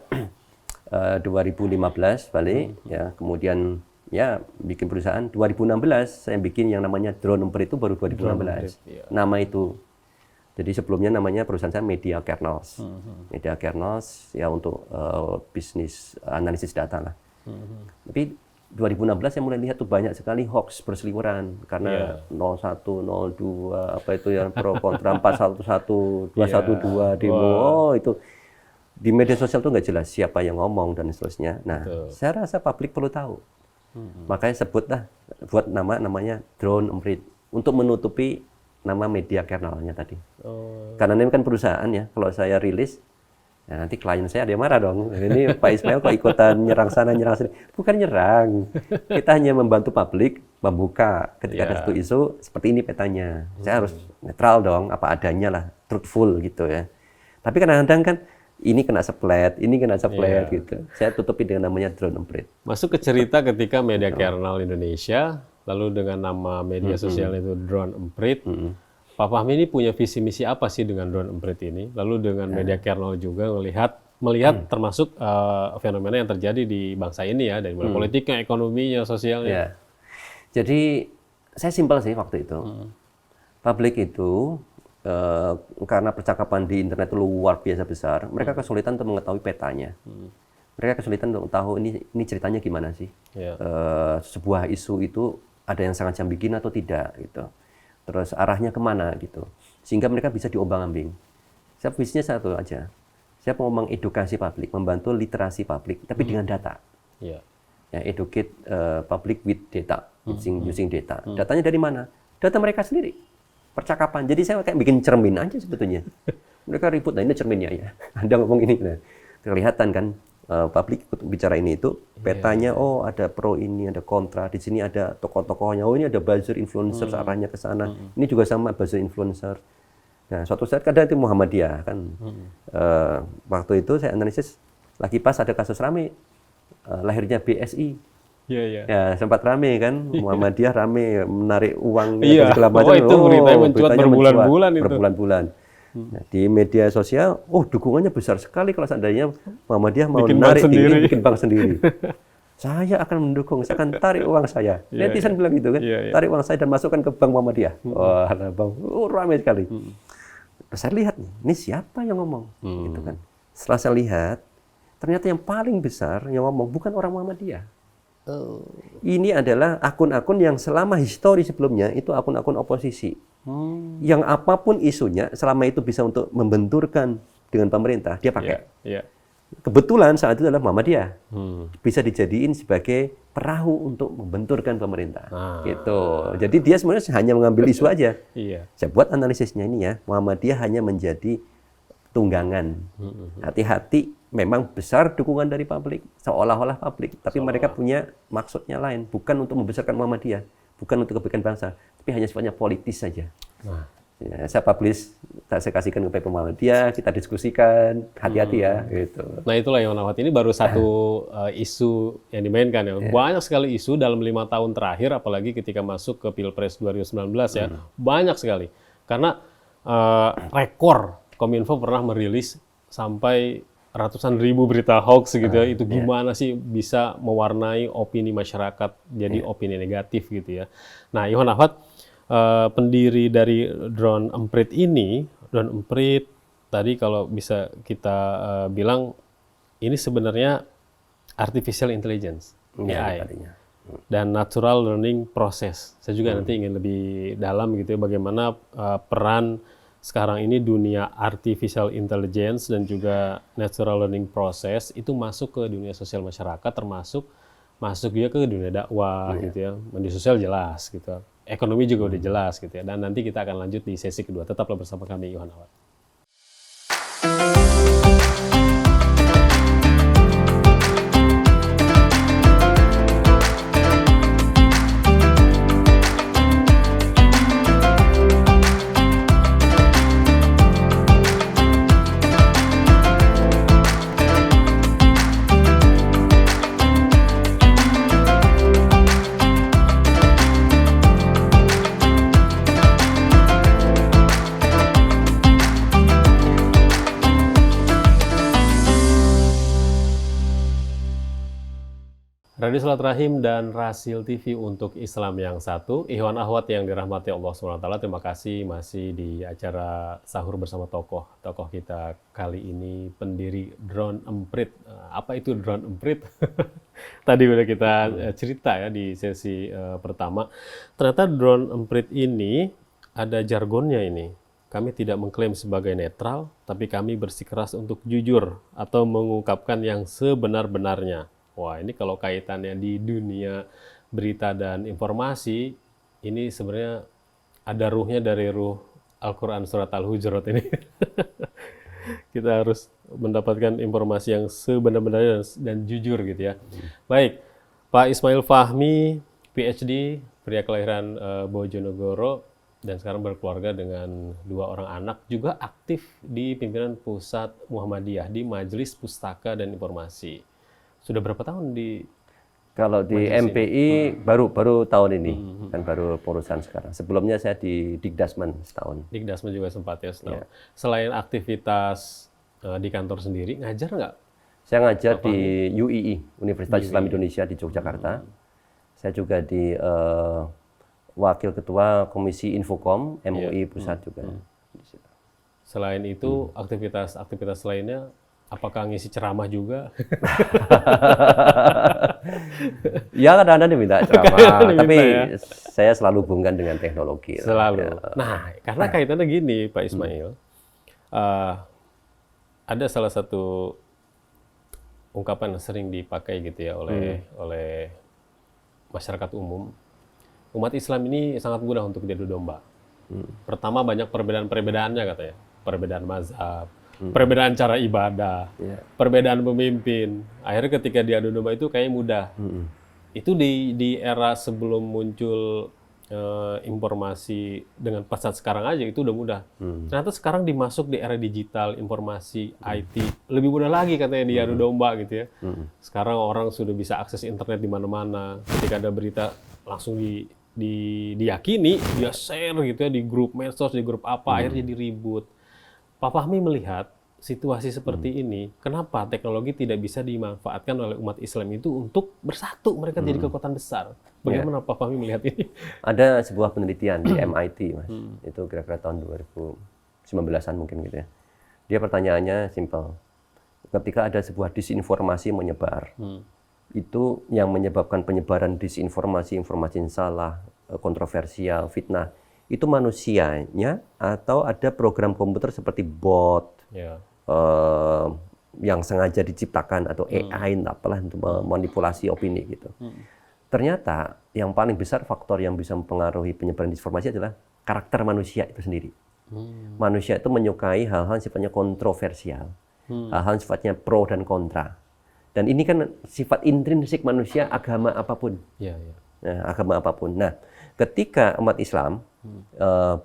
2015 balik, ya kemudian ya bikin perusahaan. 2016 saya bikin yang namanya Drone Emprit itu baru 2016. Nama itu. Jadi sebelumnya namanya perusahaan saya Media Kernels. Media Kernels ya untuk bisnis analisis data lah. Tapi 2016 saya mulai lihat tuh banyak sekali hoax berseliweran karena 01, 02 apa itu yang pro kontra 411, 212 demo. Oh itu di media sosial tuh nggak jelas siapa yang ngomong dan seterusnya. Nah, saya rasa publik perlu tahu. Makanya buat namanya Drone Emprit untuk menutupi nama media kernelnya tadi. Karena ini kan perusahaan ya, kalau saya rilis, ya nanti klien saya ada yang marah dong. Ini Pak Ismail kok ikutan nyerang sana, nyerang sini. Bukan nyerang, kita hanya membantu publik membuka ketika ada satu isu, seperti ini petanya. Saya harus netral dong, apa adanya lah, truthful gitu ya. Tapi kadang-kadang kan, ini kena splat gitu. Saya tutupi dengan namanya Drone Emprit. Masuk ke cerita ketika media kernel Indonesia, lalu dengan nama media sosial itu Drone Emprit. Pak Fahmi ini punya visi misi apa sih dengan Drone Emprit ini? Lalu dengan media kernel juga melihat termasuk fenomena yang terjadi di bangsa ini ya, dari mulai politiknya, ekonominya, sosialnya. Jadi saya simpel sih waktu itu. Publik itu karena percakapan di internet itu luar biasa besar, mereka kesulitan untuk mengetahui petanya. Mereka kesulitan untuk tahu ini ceritanya gimana sih. Sebuah isu itu ada yang sangat bikin atau tidak gitu. Terus arahnya kemana gitu. Sehingga mereka bisa diombang-ambing. Saya visinya satu aja. Saya mau mengedukasi publik, membantu literasi publik, tapi dengan data. Ya, educate public with data, using data. Datanya dari mana? Data mereka sendiri. Percakapan. Jadi saya kayak bikin cermin aja sebetulnya. Mereka ribut, nah ini cerminnya ya. Anda ngomong ini. Nah, kelihatan kan publik ikut bicara ini itu petanya, oh ada pro ini, ada kontra. Di sini ada tokoh-tokohnya. Oh ini ada buzzer influencer arahnya ke sana. Ini juga sama buzzer influencer. Nah, suatu saat kadang itu Muhammadiyah kan. Waktu itu saya analisis lagi pas ada kasus rame lahirnya BSI. Ya sempat rame kan, Muhammadiyah rame menarik uang segala macam. Itu beritanya mencuat berbulan-bulan itu. Berbulan-bulan. Nah, di media sosial, dukungannya besar sekali kalau seandainya Muhammadiyah mau bikin narik bank diri, bikin bank sendiri. Saya akan mendukung, saya akan tarik uang saya. Netizen bilang gitu kan, tarik uang saya dan masukkan ke bank Muhammadiyah. Wah, bang, ramai sekali. Terus saya lihat nih, ini siapa yang ngomong? Gitu kan. Setelah saya lihat, ternyata yang paling besar yang ngomong bukan orang Muhammadiyah. Ini adalah akun-akun yang selama histori sebelumnya itu akun-akun oposisi. Yang apapun isunya, selama itu bisa untuk membenturkan dengan pemerintah, dia pakai. Kebetulan saat itu adalah Muhammadiyah. Bisa dijadiin sebagai perahu untuk membenturkan pemerintah. Gitu. Jadi dia sebenarnya hanya mengambil isu aja. Saya buat analisisnya ini ya, Muhammadiyah hanya menjadi tunggangan. Hati-hati, memang besar dukungan dari publik, seolah-olah publik, tapi mereka punya maksudnya lain, bukan untuk membesarkan Muhammadiyah, bukan untuk kebaikan bangsa, tapi hanya sifatnya politis saja. Ya, saya publish, saya kasihkan kepada Muhammadiyah, kita diskusikan, hati-hati ya. Gitu. Nah itulah yang Ahwat, ini baru satu isu yang dimainkan ya. Banyak sekali isu dalam 5 tahun terakhir, apalagi ketika masuk ke Pilpres 2019 ya, banyak sekali. Karena rekor Kominfo pernah merilis sampai ratusan ribu berita hoax gitu ya. Itu gimana sih bisa mewarnai opini masyarakat jadi opini negatif gitu ya. Nah, Iwan Ahwat, pendiri dari Drone Emprit ini, Drone Emprit tadi kalau bisa kita bilang ini sebenarnya artificial intelligence, AI. Dan natural learning process. Saya juga nanti ingin lebih dalam gitu ya, bagaimana peran sekarang ini dunia artificial intelligence dan juga natural learning process itu masuk ke dunia sosial masyarakat, termasuk masuk juga ke dunia dakwah gitu ya. Media sosial jelas gitu. Ekonomi juga udah jelas gitu ya. Dan nanti kita akan lanjut di sesi kedua. Tetaplah bersama kami, Iwan Ahwat. Radio Silaturahim dan Rasil TV untuk Islam yang satu. Ikhwan Ahwat yang dirahmati Allah SWT, terima kasih masih di acara Sahur bersama tokoh kita kali ini, pendiri Drone Emprit. Apa itu Drone Emprit? Tadi udah kita cerita ya di sesi pertama. Ternyata Drone Emprit ini ada jargonnya ini. Kami tidak mengklaim sebagai netral, tapi kami bersikeras untuk jujur atau mengungkapkan yang sebenar-benarnya. Wah, ini kalau kaitannya di dunia berita dan informasi, ini sebenarnya ada ruhnya dari ruh Al-Quran Surat Al-Hujurat ini. Kita harus mendapatkan informasi yang sebenar-benarnya dan jujur gitu ya. Baik, Pak Ismail Fahmi, PhD, pria kelahiran Bojonegoro, dan sekarang berkeluarga dengan 2 orang anak, juga aktif di pimpinan Pusat Muhammadiyah di Majelis Pustaka dan Informasi. Sudah berapa tahun di? Kalau di MPI baru tahun ini, kan baru pengurusan sekarang. Sebelumnya saya di Dikdasmen setahun. Dikdasmen juga sempat ya setahun. Selain aktivitas di kantor sendiri, ngajar nggak? Saya ngajar di UII, Universitas Islam Indonesia di Yogyakarta. Saya juga di Wakil Ketua Komisi Infokom MUI Pusat juga. Selain itu, aktivitas lainnya, apakah ngisi ceramah juga? Ya, kadang-kadang diminta ceramah, tapi saya selalu hubungkan dengan teknologi. Selalu. Nah, karena kaitannya gini, Pak Ismail, ada salah satu ungkapan yang sering dipakai gitu ya oleh masyarakat umum. Umat Islam ini sangat mudah untuk diadu domba. Pertama, banyak perbedaan-perbedaannya katanya, perbedaan mazhab, perbedaan cara ibadah, perbedaan pemimpin. Akhirnya ketika diadu domba itu kayaknya mudah. Itu di era sebelum muncul informasi dengan pesat sekarang aja itu udah mudah. Ternyata sekarang dimasuk di era digital, informasi, IT, lebih mudah lagi katanya diadu domba gitu ya. Sekarang orang sudah bisa akses internet di mana-mana. Ketika ada berita langsung diyakini, dia share gitu ya di grup medsos, di grup apa, akhirnya jadi ribut. Pak Fahmi melihat situasi seperti ini, kenapa teknologi tidak bisa dimanfaatkan oleh umat Islam itu untuk bersatu, mereka jadi kekuatan besar? Bagaimana Pak Fahmi melihat ini? Ada sebuah penelitian di MIT, Mas. Itu kira-kira tahun 2019-an mungkin gitu ya. Dia pertanyaannya simpel. Ketika ada sebuah disinformasi menyebar, itu yang menyebabkan penyebaran disinformasi, informasi yang salah, kontroversial, fitnah, itu manusianya atau ada program komputer seperti bot yang sengaja diciptakan atau AI apalah untuk memanipulasi opini gitu. Ternyata yang paling besar faktor yang bisa mempengaruhi penyebaran disinformasi adalah karakter manusia itu sendiri. Manusia itu menyukai hal-hal yang sifatnya kontroversial, hal-hal yang sifatnya pro dan kontra. Dan ini kan sifat intrinsik manusia, agama apapun. Nah, agama apapun. Nah, ketika umat Islam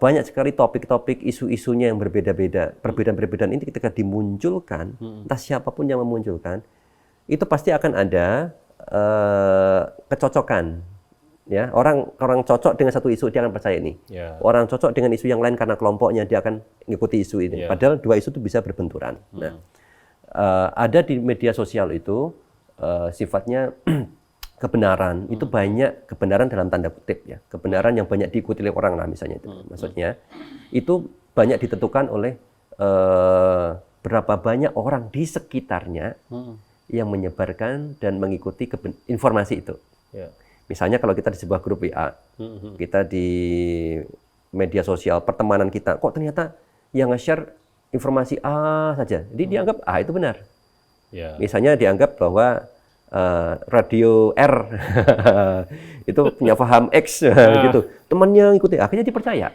banyak sekali topik-topik, isu-isunya yang berbeda-beda, perbedaan-perbedaan ini ketika dimunculkan, entah siapapun yang memunculkan, itu pasti akan ada kecocokan. Ya, orang cocok dengan satu isu dia akan percaya ini. Orang cocok dengan isu yang lain karena kelompoknya dia akan mengikuti isu ini. Padahal dua isu itu bisa berbenturan. Nah, ada di media sosial itu sifatnya kebenaran itu banyak, kebenaran dalam tanda kutip ya, kebenaran yang banyak diikuti oleh orang lah misalnya itu. Maksudnya itu banyak ditentukan oleh berapa banyak orang di sekitarnya yang menyebarkan dan mengikuti informasi itu. Misalnya kalau kita di sebuah grup WA, kita di media sosial pertemanan kita, kok ternyata yang nge-share informasi A saja, jadi dianggap A itu benar. Misalnya dianggap bahwa radio R itu punya paham X gitu, temannya ikuti, akhirnya dipercaya.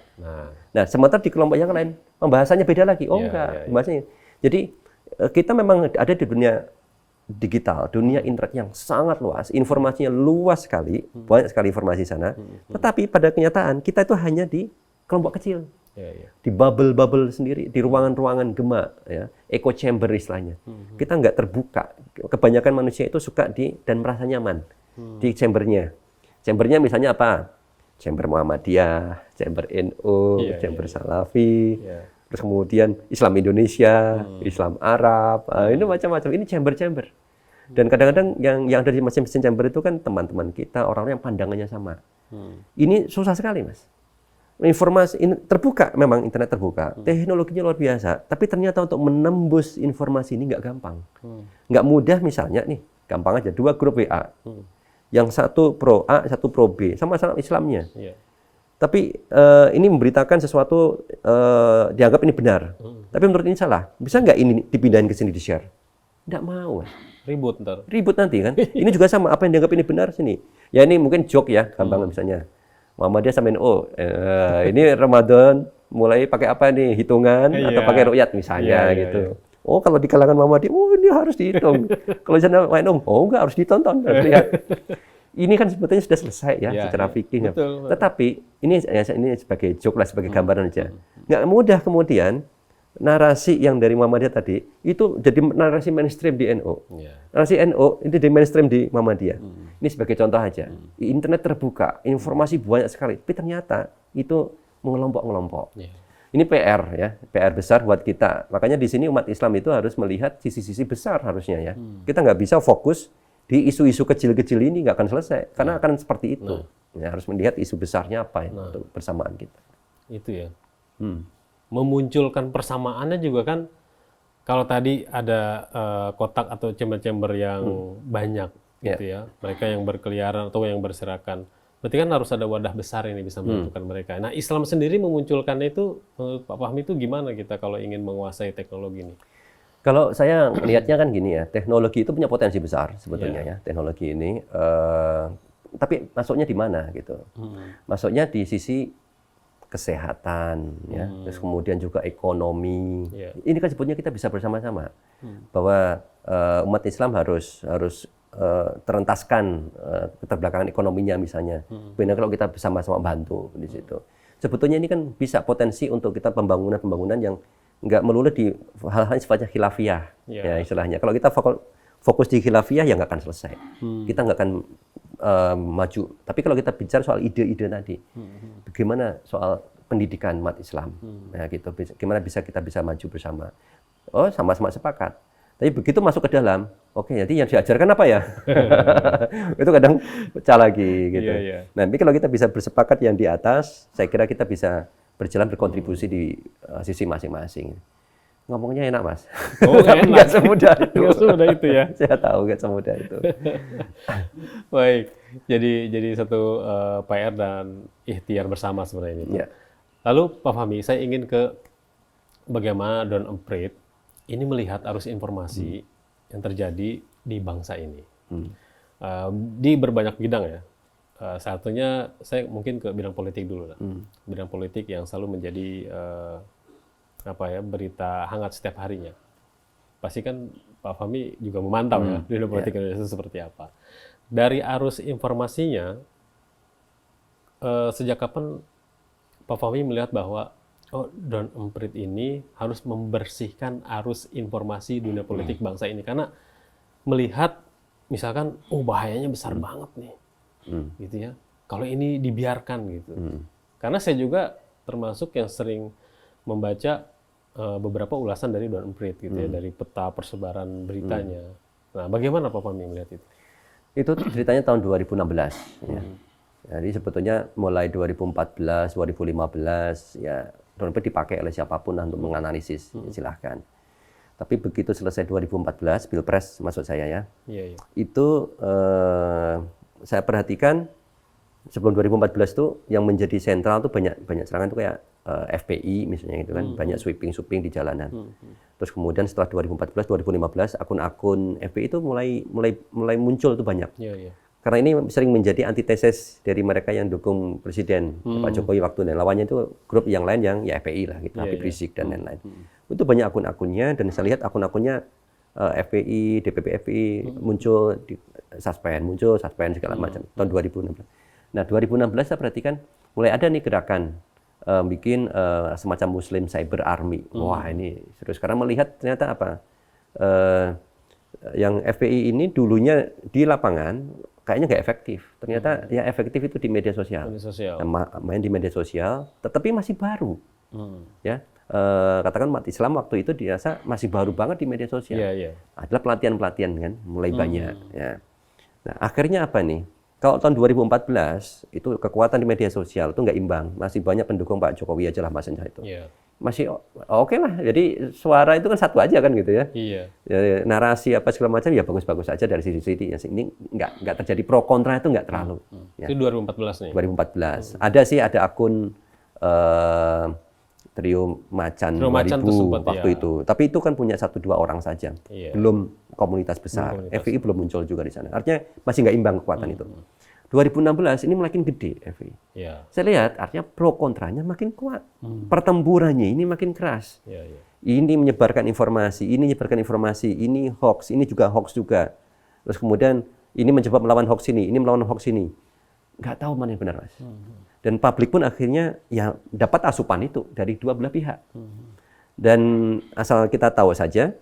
Nah, sementara di kelompok yang lain pembahasannya beda lagi. Enggak, pembahasannya. Jadi kita memang ada di dunia digital, dunia internet yang sangat luas, informasinya luas sekali, banyak sekali informasi sana. Tetapi pada kenyataan kita itu hanya di kelompok kecil, di bubble-bubble sendiri, di ruangan-ruangan gema, ya, echo chamber istilahnya. Kita nggak terbuka. Kebanyakan manusia itu suka dan merasa nyaman di chambernya. Chambernya misalnya apa? Chamber Muhammadiyah, chamber NU, chamber Salafi. Terus kemudian Islam Indonesia, Islam Arab, ini macam-macam. Ini chamber-chamber. Dan kadang-kadang yang ada di masing-masing chamber itu kan teman-teman kita, orang-orang yang pandangannya sama. Ini susah sekali, Mas. Informasi ini terbuka, memang internet terbuka, teknologinya luar biasa. Tapi ternyata untuk menembus informasi ini nggak gampang. Nggak mudah misalnya nih, gampang aja, 2 grup WA. Yang satu pro A, satu pro B, sama-sama Islamnya. Tapi ini memberitakan sesuatu dianggap ini benar. Tapi menurut ini salah. Bisa nggak ini dipindahin ke sini di-share? Nggak mau. Ribut ntar. Ribut nanti kan. Ini juga sama, apa yang dianggap ini benar sini. Ya ini mungkin joke ya, gampang misalnya. Muhammadiyah sama NU. Ini Ramadan mulai pakai apa nih? Hitungan atau pakai ru'yat misalnya gitu. Oh kalau di kalangan Muhammadiyah, oh ini harus dihitung. Kalau di sana NU, oh enggak harus ditonton, harus lihat. Ini kan sebetulnya sudah selesai ya secara fikih. Tetapi ini sebagai joke lah, sebagai gambaran aja. Nggak mudah kemudian narasi yang dari Muhammadiyah tadi itu jadi narasi mainstream di NU. Narasi NU itu di mainstream di Muhammadiyah. Ini sebagai contoh aja. Internet terbuka, informasi banyak sekali, tapi ternyata itu mengelompok-ngelompok. Ini PR ya, PR besar buat kita. Makanya di sini umat Islam itu harus melihat sisi-sisi besar harusnya ya. Kita nggak bisa fokus di isu-isu kecil-kecil ini, nggak akan selesai karena akan seperti itu. Ya, harus melihat isu besarnya apa ya untuk persamaan kita. Itu ya. Memunculkan persamaannya juga kan, kalau tadi ada kotak atau chamber-chamber yang banyak gitu ya, mereka yang berkeliaran atau yang berserakan, berarti kan harus ada wadah besar ini bisa menyatukan mereka. Nah, Islam sendiri memunculkannya itu, menurut Pak Fahmi itu gimana kita kalau ingin menguasai teknologi ini? Kalau saya lihatnya kan gini ya, teknologi itu punya potensi besar sebetulnya ya, teknologi ini. Tapi masuknya di mana gitu? Masuknya di sisi kesehatan, ya, terus kemudian juga ekonomi. Ini kan sebetulnya kita bisa bersama-sama bahwa umat Islam harus terentaskan keterbelakangan ekonominya misalnya. Benar kalau kita bersama-sama bantu di situ. Sebetulnya ini kan bisa potensi untuk kita pembangunan yang nggak melulu di hal-hal sifatnya khilafiyah, ya istilahnya. Kalau kita fokus di khilafiyah ya nggak akan selesai. Kita nggak akan maju. Tapi kalau kita bicara soal ide-ide tadi, bagaimana soal pendidikan umat Islam. Nah, gitu. Gimana kita bisa maju bersama? Oh, sama-sama sepakat. Tapi begitu masuk ke dalam, oke, jadi yang diajarkan apa ya? Itu kadang pecah lagi gitu. Nah, tapi kalau kita bisa bersepakat yang di atas, saya kira kita bisa berjalan berkontribusi di sisi masing-masing. Ngomongnya enak, Mas. Oh, tapi nggak semudah itu. Nggak semudah itu ya. Saya tahu nggak semudah itu. Baik, jadi satu PR dan ikhtiar bersama sebenarnya ini. Ya. Lalu Pak Fahmi, saya ingin ke bagaimana Don Emprit ini melihat arus informasi yang terjadi di bangsa ini. Di berbanyak bidang ya. Satunya saya mungkin ke bidang politik dulu lah. Bidang politik yang selalu menjadi berita hangat setiap harinya. Pasti kan Pak Fahmi juga memantau ya di politik Indonesia seperti apa. Dari arus informasinya, sejak kapan Pak Fahmi melihat bahwa Don Emprit ini harus membersihkan arus informasi dunia politik bangsa ini, karena melihat misalkan bahayanya besar banget nih, gitu ya. Kalau ini dibiarkan gitu. Karena saya juga termasuk yang sering membaca beberapa ulasan dari Don Emprit gitu ya, dari peta persebaran beritanya. Nah, bagaimana Pak Fahmi melihat itu? Itu ceritanya tahun 2016 ya. Jadi sebetulnya mulai 2014, 2015 ya Don Emprit dipakai oleh siapapun untuk menganalisis, silahkan. Tapi begitu selesai 2014, Pilpres maksud saya ya, itu saya perhatikan sebelum 2014 itu yang menjadi sentral tuh banyak serangan tuh kayak FPI misalnya gitu kan, banyak sweeping di jalanan. Terus kemudian setelah 2014, 2015 akun-akun FPI itu mulai muncul tuh banyak. Karena ini sering menjadi antitesis dari mereka yang dukung Presiden Pak Jokowi waktu dan lawannya itu grup yang lain yang ya FPI lah gitu, Habib Rizik dan lain-lain. Itu banyak akun-akunnya dan saya lihat akun-akunnya FPI, DPP FPI muncul suspend segala macam tahun 2016. Nah, 2016 saya perhatikan mulai ada nih gerakan bikin semacam Muslim Cyber Army. Wah, ini serius. Karena melihat ternyata apa? Yang FPI ini dulunya di lapangan kayaknya nggak efektif. Ternyata yang efektif itu di media sosial. Main di media sosial, tetapi masih baru. Ya, katakan umat Islam waktu itu dirasa masih baru banget di media sosial. Adalah pelatihan-pelatihan kan, mulai banyak. Ya. Nah, akhirnya apa nih? Kalau tahun 2014 itu kekuatan di media sosial itu nggak imbang, masih banyak pendukung Pak Jokowi aja lah masanya itu. Masih oke lah, jadi suara itu kan satu aja kan gitu ya. Ya, narasi apa segala macam ya bagus-bagus aja dari sisi-sisi ini nggak terjadi pro kontra itu nggak terlalu. Ya. Itu 2014 nih. 2014. Ada akun Trio Macan 2000 waktu itu. Tapi itu kan punya 1-2 orang saja. Belum komunitas besar. FPI belum muncul juga di sana. Artinya masih nggak imbang kekuatan itu. 2016 ini makin gede FPI. Saya lihat artinya pro kontranya makin kuat. Pertempurannya ini makin keras. Ini menyebarkan informasi, ini hoax, ini juga hoax juga. Terus kemudian ini mencoba melawan hoax ini melawan hoax ini. Nggak tahu mana yang benar, Mas. Dan publik pun akhirnya ya dapat asupan itu dari dua belah pihak. Dan asal kita tahu saja,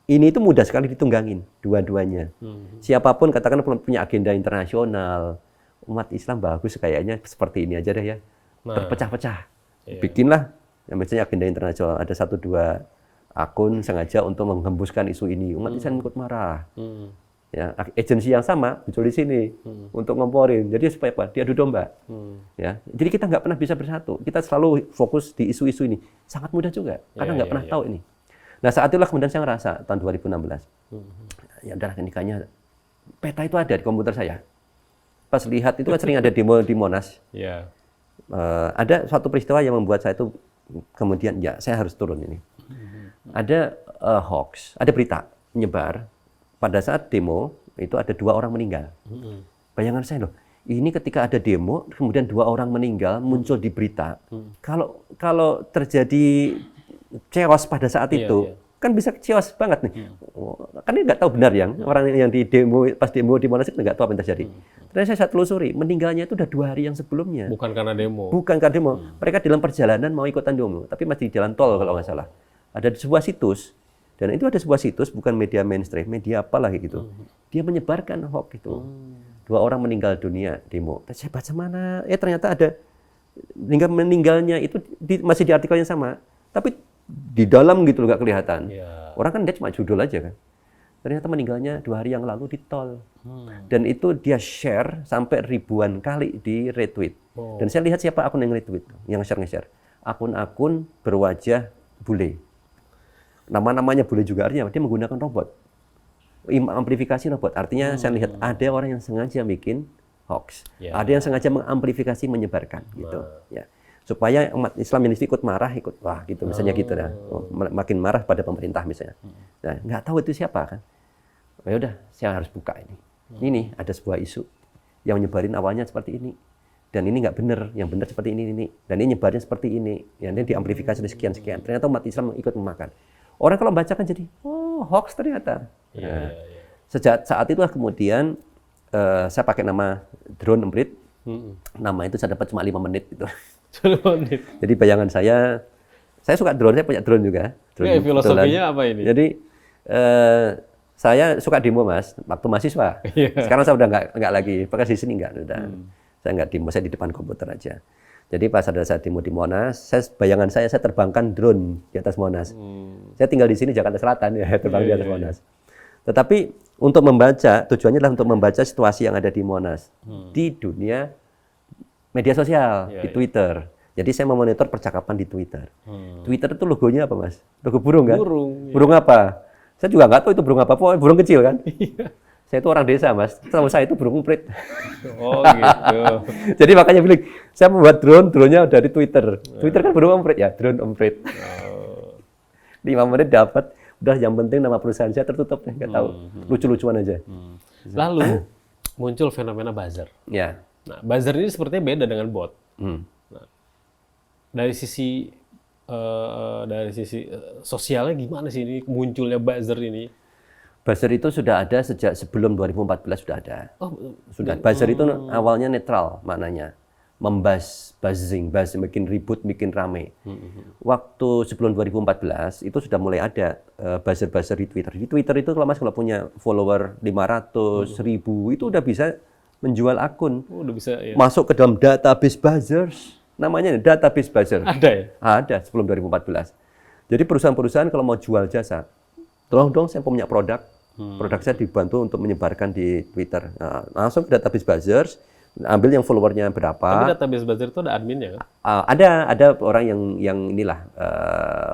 ini itu mudah sekali ditunggangin dua-duanya. Siapapun katakan punya agenda internasional, umat Islam bagus kayaknya seperti ini aja deh ya, terpecah-pecah. Bikinlah yang misalnya agenda internasional, ada 1-2 akun sengaja untuk menghembuskan isu ini, umat Islam ikut marah. Ya, agensi yang sama muncul di sini untuk ngomporin. Jadi supaya apa? Diadu domba. Ya, jadi kita nggak pernah bisa bersatu. Kita selalu fokus di isu-isu ini. Sangat mudah juga, karena nggak pernah tahu ini. Nah, saat itulah kemudian saya ngerasa tahun 2016. Ya udah, ini kayaknya peta itu ada di komputer saya. Pas lihat itu kan sering ada demo di Monas. Ada suatu peristiwa yang membuat saya itu kemudian ya saya harus turun ini. Ada hoax, ada berita menyebar. Pada saat demo itu ada 2 orang meninggal. Bayangan saya loh, ini ketika ada demo kemudian 2 orang meninggal muncul di berita. Kalau terjadi chaos pada saat itu, kan bisa chaos banget nih. Kan ini nggak tahu benar orang yang di demo pas demo di Monas itu nggak tahu apa yang terjadi. Ternyata saya telusuri, meninggalnya itu udah 2 hari yang sebelumnya. Bukan karena demo. Bukan karena demo. Mereka dalam perjalanan mau ikutan demo, tapi masih di jalan tol kalau nggak salah. Ada sebuah situs. Dan itu ada sebuah situs, bukan media mainstream, media apalah gitu. Dia menyebarkan hoax itu. 2 orang meninggal dunia demo. Saya baca mana? Ternyata ada meninggalnya itu masih di artikel yang sama, tapi di dalam gitu loh nggak kelihatan. Orang kan dia cuma judul aja kan. Ternyata meninggalnya 2 hari yang lalu di tol. Dan itu dia share sampai ribuan kali di retweet. Dan saya lihat siapa akun yang retweet, yang nge-share. Akun-akun berwajah bule. Nama-namanya bule juga, artinya dia menggunakan robot. Amplifikasi robot. Artinya saya lihat ada orang yang sengaja bikin hoax. Ada yang sengaja mengamplifikasi, menyebarkan gitu. Ya. Supaya umat Islam yang ikut marah, wah gitu misalnya gitu dah. Makin marah pada pemerintah misalnya. Nah, nggak tahu itu siapa kan. Ya udah, saya harus buka ini. Ini ada sebuah isu yang nyebarin awalnya seperti ini. Dan ini nggak benar, yang benar seperti ini. Dan ini nyebarnya seperti ini. Yang ini diamplifikasi sekian-sekian. Ternyata umat Islam ikut memakan. Orang kalau baca kan jadi, oh hoax ternyata. Sejak saat itulah kemudian saya pakai nama Drone Emprit. Nama itu saya dapat cuma 5 menit gitu. Jadi bayangan saya suka drone, saya punya drone juga. Drone filosofinya apa ini? Jadi saya suka demo Mas, waktu mahasiswa. Sekarang saya udah nggak lagi, pakai di sini nggak, udah. Saya nggak demo, saya di depan komputer aja. Jadi pas ada saat demo di Monas, bayangan saya terbangkan drone di atas Monas. Saya tinggal di sini Jakarta Selatan ya, terbang di atas Monas. Tetapi untuk membaca, tujuannya adalah untuk membaca situasi yang ada di Monas di dunia media sosial, di Twitter. Jadi saya memonitor percakapan di Twitter. Twitter itu logonya apa Mas? Logo burung kan? Burung apa? Saya juga nggak tahu itu burung apa, burung kecil kan? Saya itu orang desa Mas, sama saya itu burung emprit. Oh gitu. Jadi makanya bilang, saya membuat drone-nya dari Twitter. Twitter kan burung emprit ya, drone emprit. 5 menit dapat, udah yang penting nama perusahaan saya tertutup, nggak tahu. Lucu-lucuan aja. Lalu muncul fenomena buzzer. Ya. Nah, buzzer ini sepertinya beda dengan bot. Nah, dari sisi sosialnya gimana sih ini munculnya buzzer ini? Buzzer itu sudah ada sejak sebelum 2014 sudah ada. Sudah. Buzzer itu awalnya netral maknanya. Buzzing, bikin ribut, bikin rame. Waktu sebelum 2014 itu sudah mulai ada buzzer-buzzer di Twitter. Di Twitter itu kalau Mas punya follower 500, 1000 itu udah bisa menjual akun. Udah bisa ya. Masuk ke dalam database buzzers. Namanya database buzzer. Ada ya? Ada sebelum 2014. Jadi perusahaan-perusahaan kalau mau jual jasa, tolong dong saya punya produk. Produk saya dibantu untuk menyebarkan di Twitter. Nah, langsung ke database buzzers, ambil yang followernya berapa. Tapi database buzzer itu ada adminnya kan? Ada orang yang inilah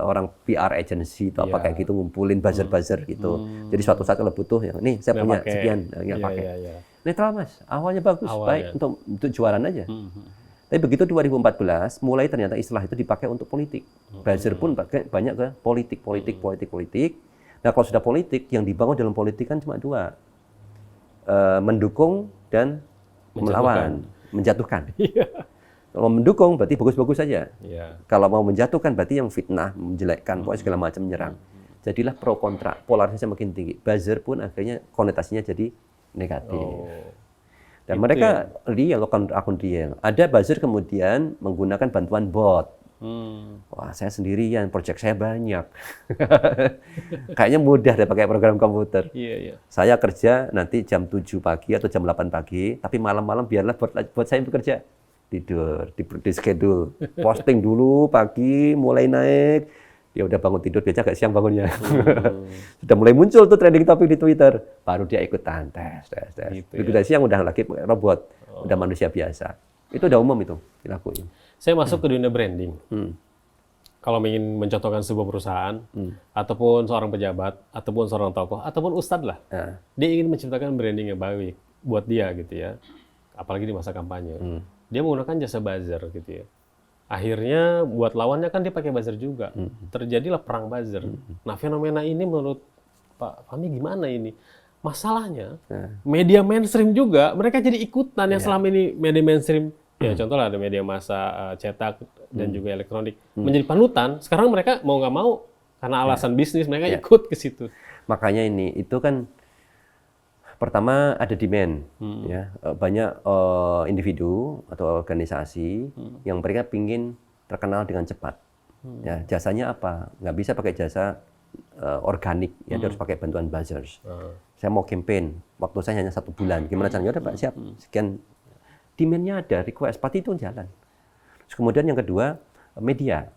orang PR agency atau apa kayak gitu ngumpulin buzzer-buzzer gitu. Jadi suatu saat kalau butuh yang ini saya punya sekian nggak pakai. Netral Mas, awalnya bagus, baik untuk jualan aja. Tapi begitu 2014 mulai ternyata istilah itu dipakai untuk politik. Buzzer pun banyak ke politik. Nah kalau sudah politik, yang dibangun dalam politik kan cuma 2. Mendukung dan melawan, menjatuhkan. Kalau mendukung berarti bagus-bagus saja. Kalau mau menjatuhkan berarti yang fitnah, menjelekkan, pokoknya segala macam menyerang. Jadilah pro kontra, polarisasi makin tinggi. Buzzer pun akhirnya konotasinya jadi negatif. Dan mereka real, akun real. Ada buzzer kemudian menggunakan bantuan bot. Wah, saya sendirian, project saya banyak. Kayaknya mudah deh pakai program komputer. Saya kerja nanti jam 7 pagi atau jam 8 pagi, tapi malam-malam biarlah buat saya bekerja. Tidur, di schedule. Posting dulu pagi, mulai naik. Ya udah bangun tidur, biasa agak siang bangunnya. Sudah mulai muncul tuh trending topik di Twitter. Baru dia ikutan, tes. Begitu siang udah lagi robot, udah manusia biasa. Itu udah umum itu dilakuin. Saya masuk ke dunia branding. Kalau ingin mencontohkan sebuah perusahaan, ataupun seorang pejabat, ataupun seorang tokoh, ataupun ustadz lah, dia ingin menciptakan branding yang baik buat dia gitu ya. Apalagi di masa kampanye, dia menggunakan jasa buzzer gitu ya. Akhirnya buat lawannya kan dia pakai buzzer juga. Terjadilah perang buzzer. Nah fenomena ini menurut Pak Fahmi gimana ini? Masalahnya media mainstream juga mereka jadi ikutan yang selama ini media mainstream. Ya contoh lah ada media massa cetak dan juga elektronik menjadi panutan. Sekarang mereka mau nggak mau karena alasan bisnis mereka ikut ke situ. Makanya itu kan pertama ada demand, ya banyak individu atau organisasi yang mereka pingin terkenal dengan cepat. Ya jasanya apa? Nggak bisa pakai jasa organik, ya dia harus pakai bantuan buzzers. Saya mau campaign, waktu saya hanya 1 bulan. Gimana caranya? Udah Pak siap, sekian. Demand-nya ada, request, pasti itu jalan. Terus kemudian yang kedua, media.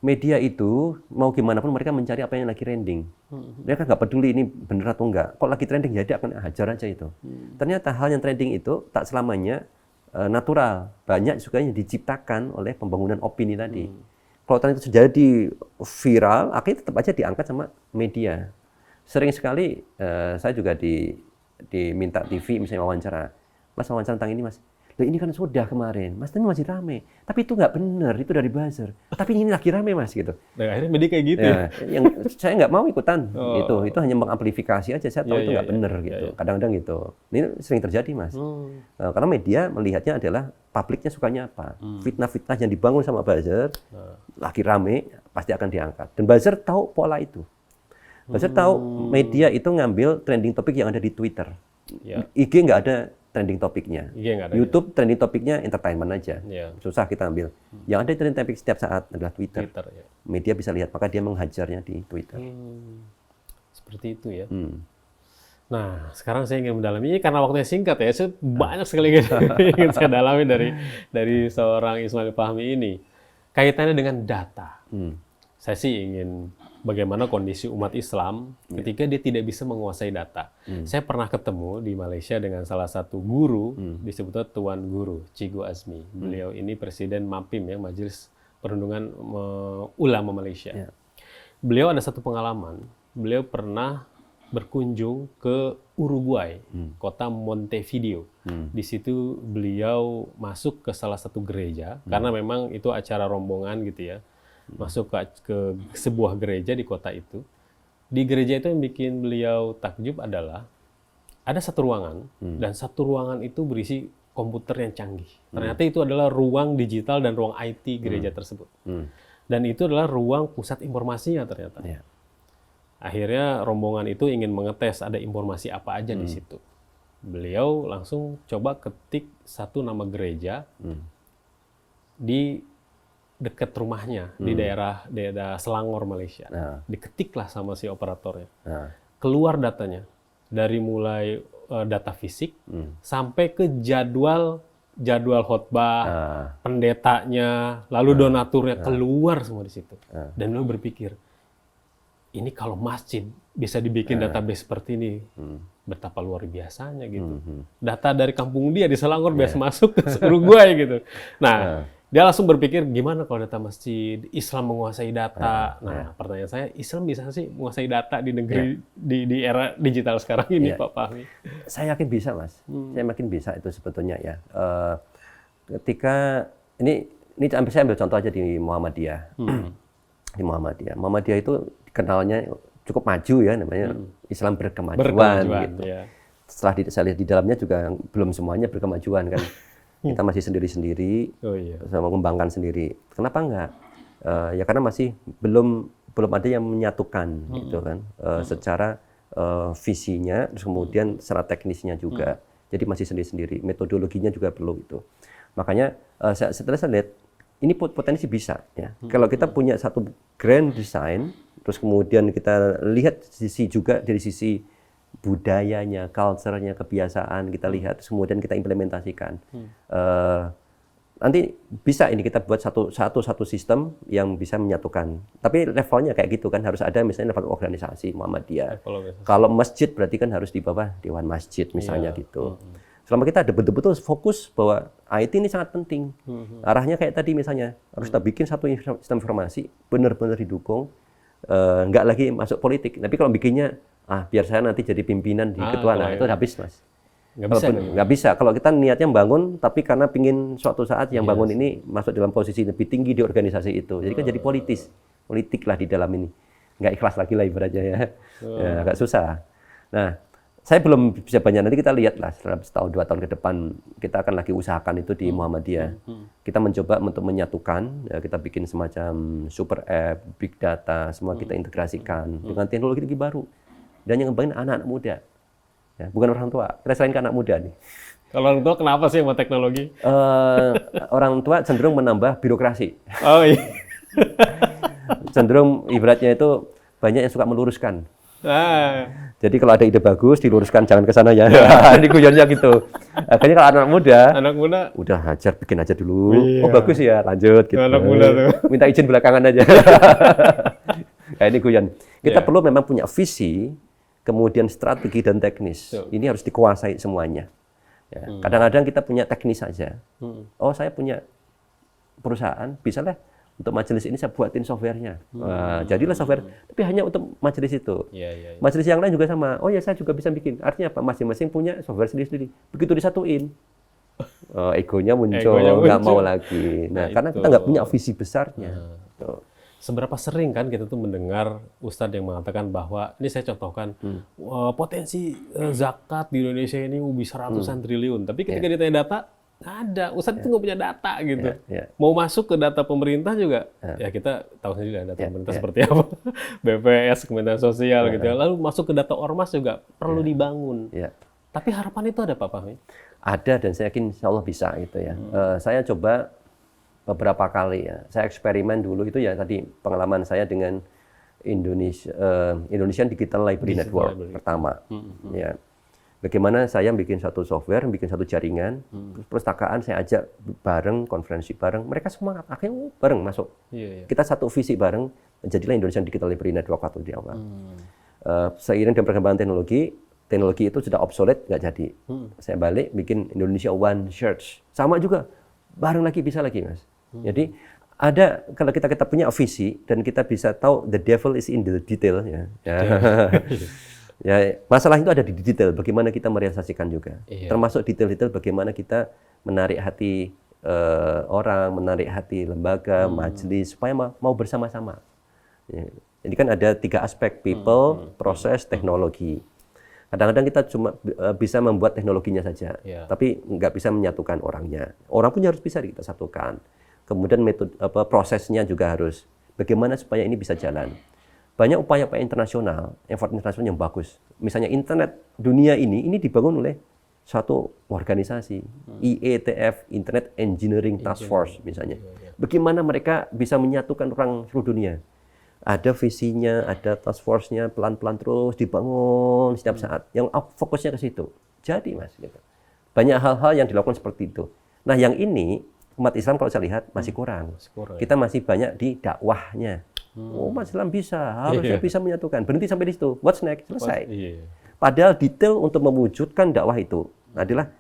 Media itu mau gimana pun mereka mencari apa yang lagi trending. Mereka nggak peduli ini benar atau enggak. Kok lagi trending ya dia akan hajar aja itu. Ternyata hal yang trending itu tak selamanya natural. Banyak juga yang diciptakan oleh pembangunan opini tadi. Kalau ternyata sudah jadi viral, akhirnya tetap aja diangkat sama media. Sering sekali saya juga diminta TV misalnya wawancara. Mas wawancara tentang ini mas. Loh, ini kan sudah kemarin, mas ini masih rame. Tapi itu nggak benar, itu dari buzzer. Tapi ini lagi rame mas gitu. Nah, akhirnya media kayak gitu ya? Yang saya nggak mau ikutan itu hanya mengamplifikasi aja. Saya tahu itu nggak benar gitu. Kadang-kadang gitu. Ini sering terjadi mas. Karena media melihatnya adalah publiknya sukanya apa. Fitnah-fitnah yang dibangun sama buzzer, lagi rame pasti akan diangkat. Dan buzzer tahu pola itu. Buzzer tahu media itu ngambil trending topik yang ada di Twitter. IG nggak ada trending topiknya. YouTube trending topiknya entertainment aja. Susah kita ambil. Yang ada trending topik setiap saat adalah Twitter. Media bisa lihat, maka dia menghajarnya di Twitter. Seperti itu ya. Nah, sekarang saya ingin mendalami ini karena waktunya singkat ya. Saya banyak sekali ingin saya dalami dari seorang Ismail Fahmi ini. Kaitannya dengan data. Saya sih ingin bagaimana kondisi umat Islam ketika dia tidak bisa menguasai data. Saya pernah ketemu di Malaysia dengan salah satu guru, disebutnya Tuan Guru, Cikgu Azmi. Beliau ini Presiden MAPIM, ya, Majelis Perundungan Ulama Malaysia. Beliau ada satu pengalaman, beliau pernah berkunjung ke Uruguay, kota Montevideo. Di situ beliau masuk ke salah satu gereja, karena memang itu acara rombongan gitu ya. Masuk ke sebuah gereja di kota itu. Di gereja itu yang bikin beliau takjub adalah ada satu ruangan, dan satu ruangan itu berisi komputer yang canggih. Ternyata itu adalah ruang digital dan ruang IT gereja tersebut. Dan itu adalah ruang pusat informasinya ternyata. Akhirnya rombongan itu ingin mengetes ada informasi apa aja di situ. Beliau langsung coba ketik satu nama gereja di dekat rumahnya, di daerah Selangor, Malaysia. Diketiklah sama si operatornya. Keluar datanya. Dari mulai data fisik, sampai ke jadwal khotbah, pendetanya, lalu donaturnya, keluar semua di situ. Dan beliau berpikir, ini kalau masjid bisa dibikin database seperti ini, betapa luar biasanya gitu. Data dari kampung dia di Selangor biasa masuk ke Uruguay gitu. Nah, dia langsung berpikir, gimana kalau data masjid, Islam menguasai data. Nah, pertanyaan saya, Islam bisa sih menguasai data di negeri, di era digital sekarang ini, Pak Fahmi? Saya yakin bisa, Mas. Saya yakin bisa itu sebetulnya ya. Ketika, ini saya ambil contoh aja di Muhammadiyah. Di Muhammadiyah. Muhammadiyah itu kenalnya cukup maju ya, namanya Islam berkemajuan gitu. Setelah saya lihat di dalamnya juga belum semuanya berkemajuan kan. Kita masih sendiri-sendiri, sama mengembangkan sendiri. Kenapa enggak? Ya karena masih belum ada yang menyatukan gitu kan, secara visinya, terus kemudian secara teknisnya juga. Jadi masih sendiri-sendiri, metodologinya juga perlu itu. Makanya setelah saya lihat ini potensi bisa ya. Kalau kita punya satu grand design, terus kemudian kita lihat sisi juga dari sisi budayanya, culture-nya, kebiasaan kita lihat, terus kemudian kita implementasikan. Nanti bisa ini kita buat satu sistem yang bisa menyatukan. Tapi levelnya kayak gitu kan, harus ada misalnya level organisasi Muhammadiyah. Kalau masjid berarti kan harus di bawah Dewan Masjid misalnya gitu. Selama kita ada betul-betul fokus bahwa IT ini sangat penting. Arahnya kayak tadi misalnya, harus kita bikin satu sistem informasi, benar-benar didukung, nggak lagi masuk politik. Tapi kalau bikinnya, biar saya nanti jadi pimpinan di ketua, nah itu habis, Mas. Nggak bisa. Kalau kita niatnya bangun, tapi karena pingin suatu saat yang bangun ini masuk dalam posisi lebih tinggi di organisasi itu. Jadi kan jadi politik lah di dalam ini. Nggak ikhlas lagi lah ibaratnya ya. Agak susah. Nah, saya belum bisa banyak, nanti kita lihat lah dalam setahun 2 tahun ke depan kita akan lagi usahakan itu di Muhammadiyah. Kita mencoba untuk menyatukan, ya, kita bikin semacam super app, big data, semua kita integrasikan dengan teknologi baru. Dan yang ngembangin anak-anak muda, ya, bukan orang tua. Kita selain ke anak muda nih. Kalau orang tua kenapa sih sama teknologi? Orang tua cenderung menambah birokrasi. Oh iya. Cenderung ibaratnya itu banyak yang suka meluruskan. Jadi kalau ada ide bagus diluruskan, jangan ke sana ya. Ini guyonnya gitu. Akhirnya kalau anak muda udah hajar, bikin aja dulu. Oh bagus ya, lanjut gitu. Anak muda tuh. Minta izin belakangan aja. Nah, ini guyon. Kita perlu memang punya visi, kemudian strategi dan teknis. Ini harus dikuasai semuanya. Ya. Kadang-kadang kita punya teknis saja. Oh saya punya perusahaan, bisa lah untuk majelis ini saya buatin softwarenya. Jadilah software, tapi hanya untuk majelis itu. Majelis yang lain juga sama. Oh ya saya juga bisa bikin. Artinya apa? Masing-masing punya software sendiri-sendiri. Begitu disatuin, egonya muncul, nggak mau lagi. Nah karena kita nggak punya visi besarnya. Seberapa sering kan kita tuh mendengar Ustadz yang mengatakan bahwa, ini saya contohkan, potensi zakat di Indonesia ini bisa ratusan triliun. Tapi ketika ditanya data, nggak ada. Ustadz itu nggak punya data gitu. Mau masuk ke data pemerintah juga, ya kita tahu sendiri data pemerintah seperti apa. BPS, Kementerian Sosial gitu ya. Lalu masuk ke data ormas juga perlu dibangun. Tapi harapan itu ada Pak Fahmi? Ada, dan saya yakin insya Allah bisa gitu ya. Saya coba beberapa kali ya. Saya eksperimen dulu itu ya tadi pengalaman saya dengan Indonesian Digital Library Network pertama. Ya. Bagaimana saya bikin satu software, bikin satu jaringan, perpustakaan saya ajak bareng, konferensi bareng, mereka semua akhirnya bareng masuk. Kita satu visi bareng, jadilah Indonesian Digital Library Network waktu di awal. Seiring dengan perkembangan teknologi itu sudah obsolete, nggak jadi. Saya balik, bikin Indonesia One Search. Sama juga, bareng lagi, bisa lagi Mas. Jadi ada, kalau kita punya visi, dan kita bisa tahu the devil is in the detail. Ya, masalah itu ada di detail, bagaimana kita merealisasikan juga. Termasuk detail-detail bagaimana kita menarik hati orang, menarik hati lembaga, majelis, supaya mau bersama-sama. Ya. Jadi kan ada 3 aspek, people, proses, teknologi. Kadang-kadang kita cuma bisa membuat teknologinya saja, tapi nggak bisa menyatukan orangnya. Orang pun harus bisa kita satukan. Kemudian metode prosesnya juga harus, bagaimana supaya ini bisa jalan. Banyak upaya-upaya internasional, effort internasional yang bagus. Misalnya internet dunia ini dibangun oleh suatu organisasi, IETF, Internet Engineering Task Force misalnya. Bagaimana mereka bisa menyatukan orang seluruh dunia? Ada visinya, ada task force-nya, pelan-pelan terus dibangun setiap saat. Yang fokusnya ke situ. Jadi Mas, gitu. Banyak hal-hal yang dilakukan seperti itu. Nah yang ini, umat Islam kalau saya lihat masih kurang. Kita masih banyak di dakwahnya. Oh, umat Islam bisa, harusnya bisa menyatukan. Berhenti sampai di situ. What's next? Selesai. Padahal detail untuk mewujudkan dakwah itu adalah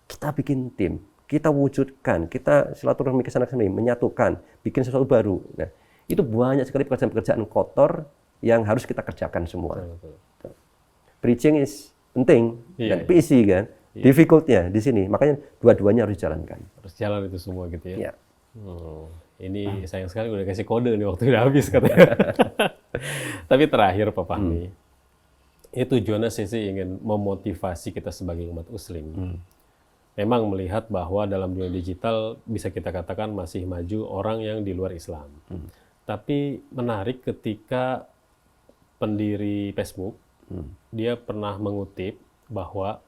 kita bikin tim, kita wujudkan, kita silaturahmi ke sana-sini, menyatukan, bikin sesuatu baru. Nah, itu banyak sekali pekerjaan-pekerjaan kotor yang harus kita kerjakan semua. Preaching is penting, dan easy kan. Difficult-nya di sini, makanya dua-duanya harus dijalankan. Harus jalan itu semua gitu ya. Ini sayang sekali udah kasih kode nih, waktu udah habis katanya. Tapi terakhir Pak Fahmi, tujuannya sih ingin memotivasi kita sebagai umat muslim. Memang melihat bahwa dalam dunia digital bisa kita katakan masih maju orang yang di luar Islam. Tapi menarik ketika pendiri Facebook, dia pernah mengutip bahwa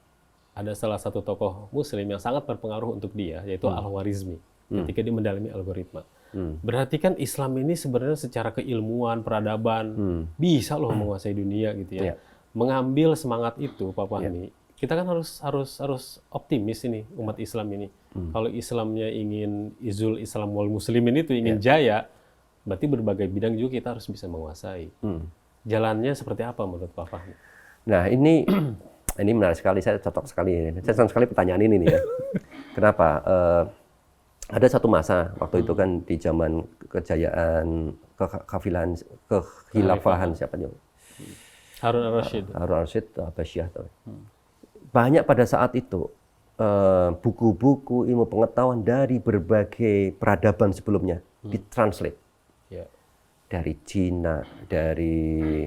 ada salah satu tokoh muslim yang sangat berpengaruh untuk dia, yaitu Al-Khwarizmi, ketika dia mendalami algoritma. Berarti kan Islam ini sebenarnya secara keilmuan, peradaban, bisa loh menguasai dunia gitu ya. Mengambil semangat itu Pak Fahmi, kita kan harus optimis ini umat Islam ini. Kalau Islamnya ingin izul Islam wal muslimin itu ingin jaya, berarti berbagai bidang juga kita harus bisa menguasai. Jalannya seperti apa menurut Pak Fahmi? Nah ini menarik sekali, saya cocok sekali. Saya senang sekali pertanyaan ini nih ya. Kenapa? Ada satu masa waktu itu kan di zaman kejayaan kekhilafahan siapa nih? Harun al-Rasyid. Harun al-Rasyid, Abbasiyah. Banyak pada saat itu buku-buku ilmu pengetahuan dari berbagai peradaban sebelumnya ditranslate. Dari Cina, dari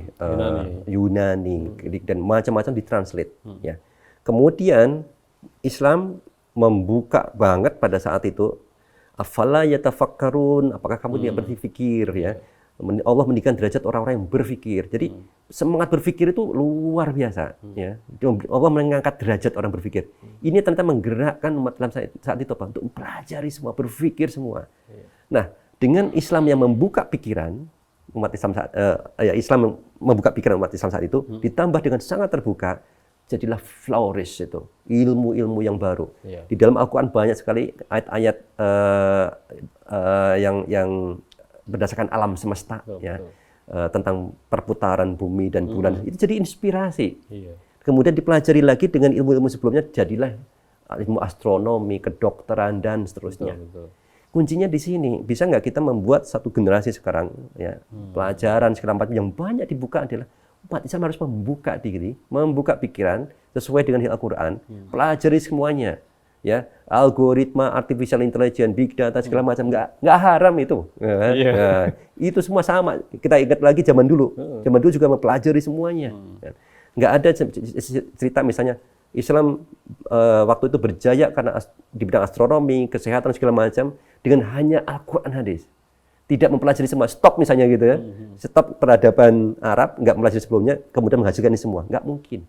Yunani, dan macam-macam ditranslate. Ya. Kemudian Islam membuka banget pada saat itu. Afala yatafakkarun, apakah kamu tidak berpikir ya? Allah meninggikan derajat orang-orang yang berpikir. Jadi semangat berpikir itu luar biasa ya. Allah mengangkat derajat orang berpikir. Ini ternyata menggerakkan umat Islam saat itu Pak, untuk mempelajari semua, berpikir semua. Nah, dengan Islam yang membuka pikiran, umat Islam Islam membuka pikiran umat Islam saat itu, ditambah dengan sangat terbuka, jadilah flourish itu ilmu-ilmu yang baru. Di dalam Al-Quran banyak sekali ayat-ayat yang berdasarkan alam semesta, tentang perputaran bumi dan bulan. Itu jadi inspirasi. Kemudian dipelajari lagi dengan ilmu-ilmu sebelumnya, jadilah ilmu astronomi, kedokteran dan seterusnya. Kuncinya di sini, bisa nggak kita membuat satu generasi sekarang, ya, pelajaran segala macam yang banyak dibuka adalah umat Islam harus membuka diri, membuka pikiran sesuai dengan Al-Quran, pelajari semuanya, ya, algoritma, artificial intelligence, big data segala macam, nggak haram itu. Nah, itu semua sama. Kita ingat lagi zaman dulu juga mempelajari semuanya. Nggak ada cerita misalnya Islam waktu itu berjaya karena di bidang astronomi, kesehatan segala macam dengan hanya Al-Quran hadis. Tidak mempelajari semua, stop misalnya gitu ya. Stop peradaban Arab, nggak mempelajari sebelumnya, kemudian menghasilkan ini semua. Nggak mungkin.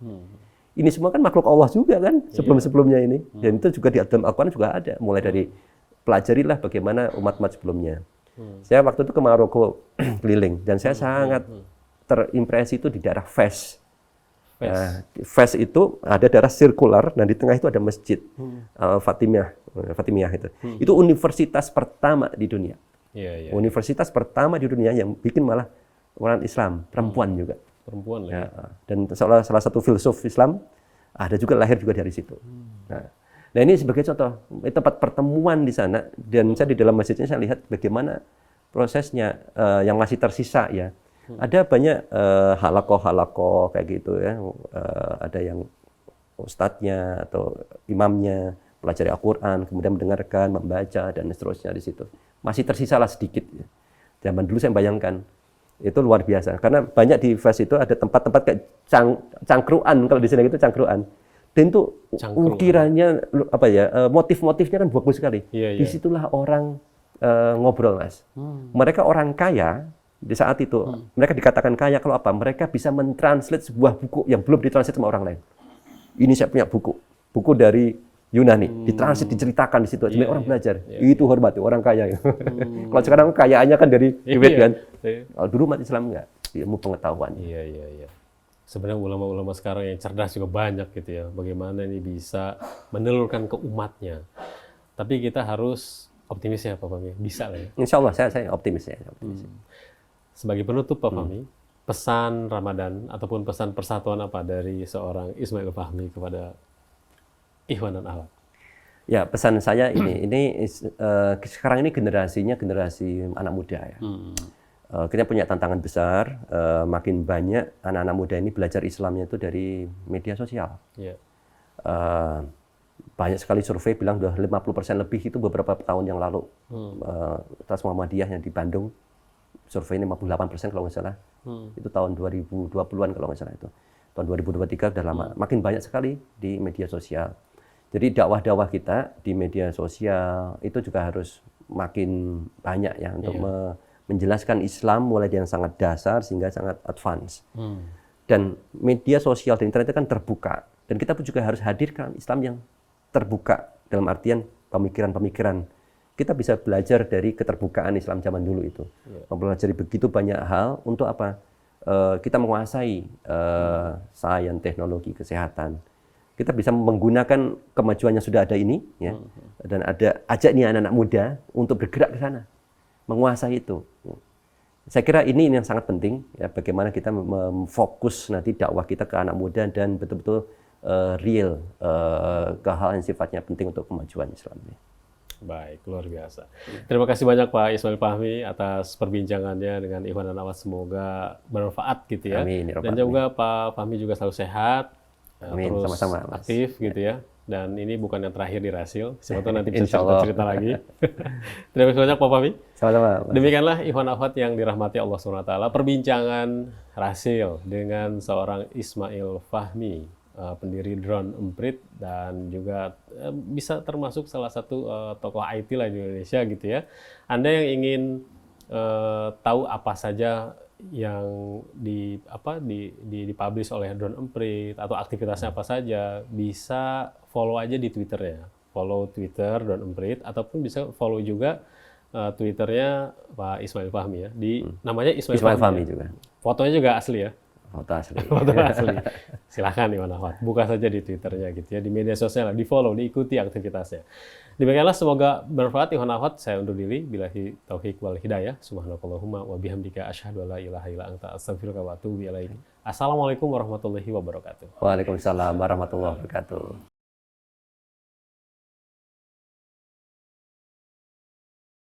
Ini semua kan makhluk Allah juga kan, sebelum-sebelumnya ini. Dan itu juga di dalam Al-Quran juga ada. Mulai dari pelajarilah bagaimana umat-umat sebelumnya. Saya waktu itu ke Maroko keliling, dan saya sangat terimpresi itu di daerah Fes. Nah, Fes itu ada daerah sirkular, dan di tengah itu ada masjid Fatimiyah itu. Itu universitas pertama di dunia. Universitas pertama di dunia yang bikin malah orang Islam, perempuan juga. Perempuan ya. Dan salah satu filsuf Islam ada juga lahir juga dari situ. Nah ini sebagai contoh tempat pertemuan di sana, dan saya di dalam masjidnya saya lihat bagaimana prosesnya yang masih tersisa ya. Ada banyak halakoh kayak gitu ya. Ada yang ustadznya atau imamnya pelajari Al-Quran, kemudian mendengarkan, membaca dan seterusnya di situ. Masih tersisa lah sedikit. Zaman dulu saya bayangkan itu luar biasa karena banyak di Fes itu ada tempat-tempat kayak cangkruan, kalau di sini itu cangkruan. Dan itu ukirannya apa ya, motif-motifnya kan bagus sekali. Disitulah orang ngobrol, Mas. Mereka orang kaya. Di saat itu, mereka dikatakan kaya kalau apa? Mereka bisa mentranslate sebuah buku yang belum ditranslate sama orang lain. Ini saya punya buku dari Yunani, ditranslate, diceritakan di situ. Orang belajar, itu hormati orang kaya. Kalau sekarang kayaannya kan dari duit kan. Dulu umat Islam enggak, ilmu pengetahuan. Iya. Sebenarnya ulama-ulama sekarang yang cerdas juga banyak gitu ya. Bagaimana ini bisa menelurkan ke umatnya. Tapi kita harus optimis ya Pak Fahmi, bisa lah ya. Insya Allah saya optimis ya. Sebagai penutup Pak Fahmi, pesan Ramadan ataupun pesan persatuan apa dari seorang Ismail Fahmi kepada Ikhwan dan Akhwat? Ya, pesan saya ini sekarang ini generasinya generasi anak muda ya. Kita punya tantangan besar, makin banyak anak-anak muda ini belajar Islamnya itu dari media sosial. Banyak sekali survei bilang udah 50% lebih itu beberapa tahun yang lalu. Tas Muhammadiyah yang di Bandung, survei 58% kalau nggak salah. Itu tahun 2020-an kalau nggak salah itu. Tahun 2023 udah lama. Makin banyak sekali di media sosial. Jadi dakwah-dakwah kita di media sosial itu juga harus makin banyak ya untuk menjelaskan Islam mulai dari yang sangat dasar sehingga sangat advance. Dan media sosial dan internet itu kan terbuka. Dan kita pun juga harus hadirkan Islam yang terbuka dalam artian pemikiran-pemikiran. Kita bisa belajar dari keterbukaan Islam zaman dulu itu. Mempelajari begitu banyak hal untuk apa? Kita menguasai sains, teknologi, kesehatan. Kita bisa menggunakan kemajuan yang sudah ada ini, ya, dan ajak nih anak-anak muda untuk bergerak ke sana, menguasai itu. Saya kira ini yang sangat penting, ya, bagaimana kita memfokus nanti dakwah kita ke anak muda dan betul-betul real ke hal yang sifatnya penting untuk kemajuan Islam. Baik, luar biasa. Terima kasih banyak Pak Ismail Fahmi atas perbincangannya dengan Ikhwan dan Akhwat. Semoga bermanfaat gitu ya. Amin, dan juga Pak Fahmi juga selalu sehat, amin, terus sama-sama, aktif gitu ya. Dan ini bukan yang terakhir di Rasil. Siapa tahu nanti bisa cerita lagi. Terima kasih banyak Pak Fahmi. Sama-sama. Demikianlah Ikhwan Akhwat yang dirahmati Allah SWT. Perbincangan Rasil dengan seorang Ismail Fahmi, pendiri Drone Emprit dan juga bisa termasuk salah satu tokoh IT lah di Indonesia gitu ya. Anda yang ingin tahu apa saja yang dipublish oleh Drone Emprit atau aktivitasnya apa saja, bisa follow aja di Twitternya. Follow Twitter Drone Emprit ataupun bisa follow juga Twitternya Pak Ismail Fahmi ya. Namanya Ismail Ismail Fahmi Fahmi ya. juga. Fotonya juga asli ya. Foto asli. Foto asli. Silahkan Iwan Ahwat, buka saja di Twitternya gitu ya, di media sosial, di follow, diikuti aktivitasnya. Demikianlah, semoga bermanfaat. Iwan Ahwat, saya undur diri. Billahi taufiq wal hidayah. Subhanakallahumma wa bihamdika asyhadu an la ilaha illa anta astaghfiruka wa atubu ilaik. Assalamualaikum warahmatullahi wabarakatuh. Waalaikumsalam warahmatullahi wabarakatuh.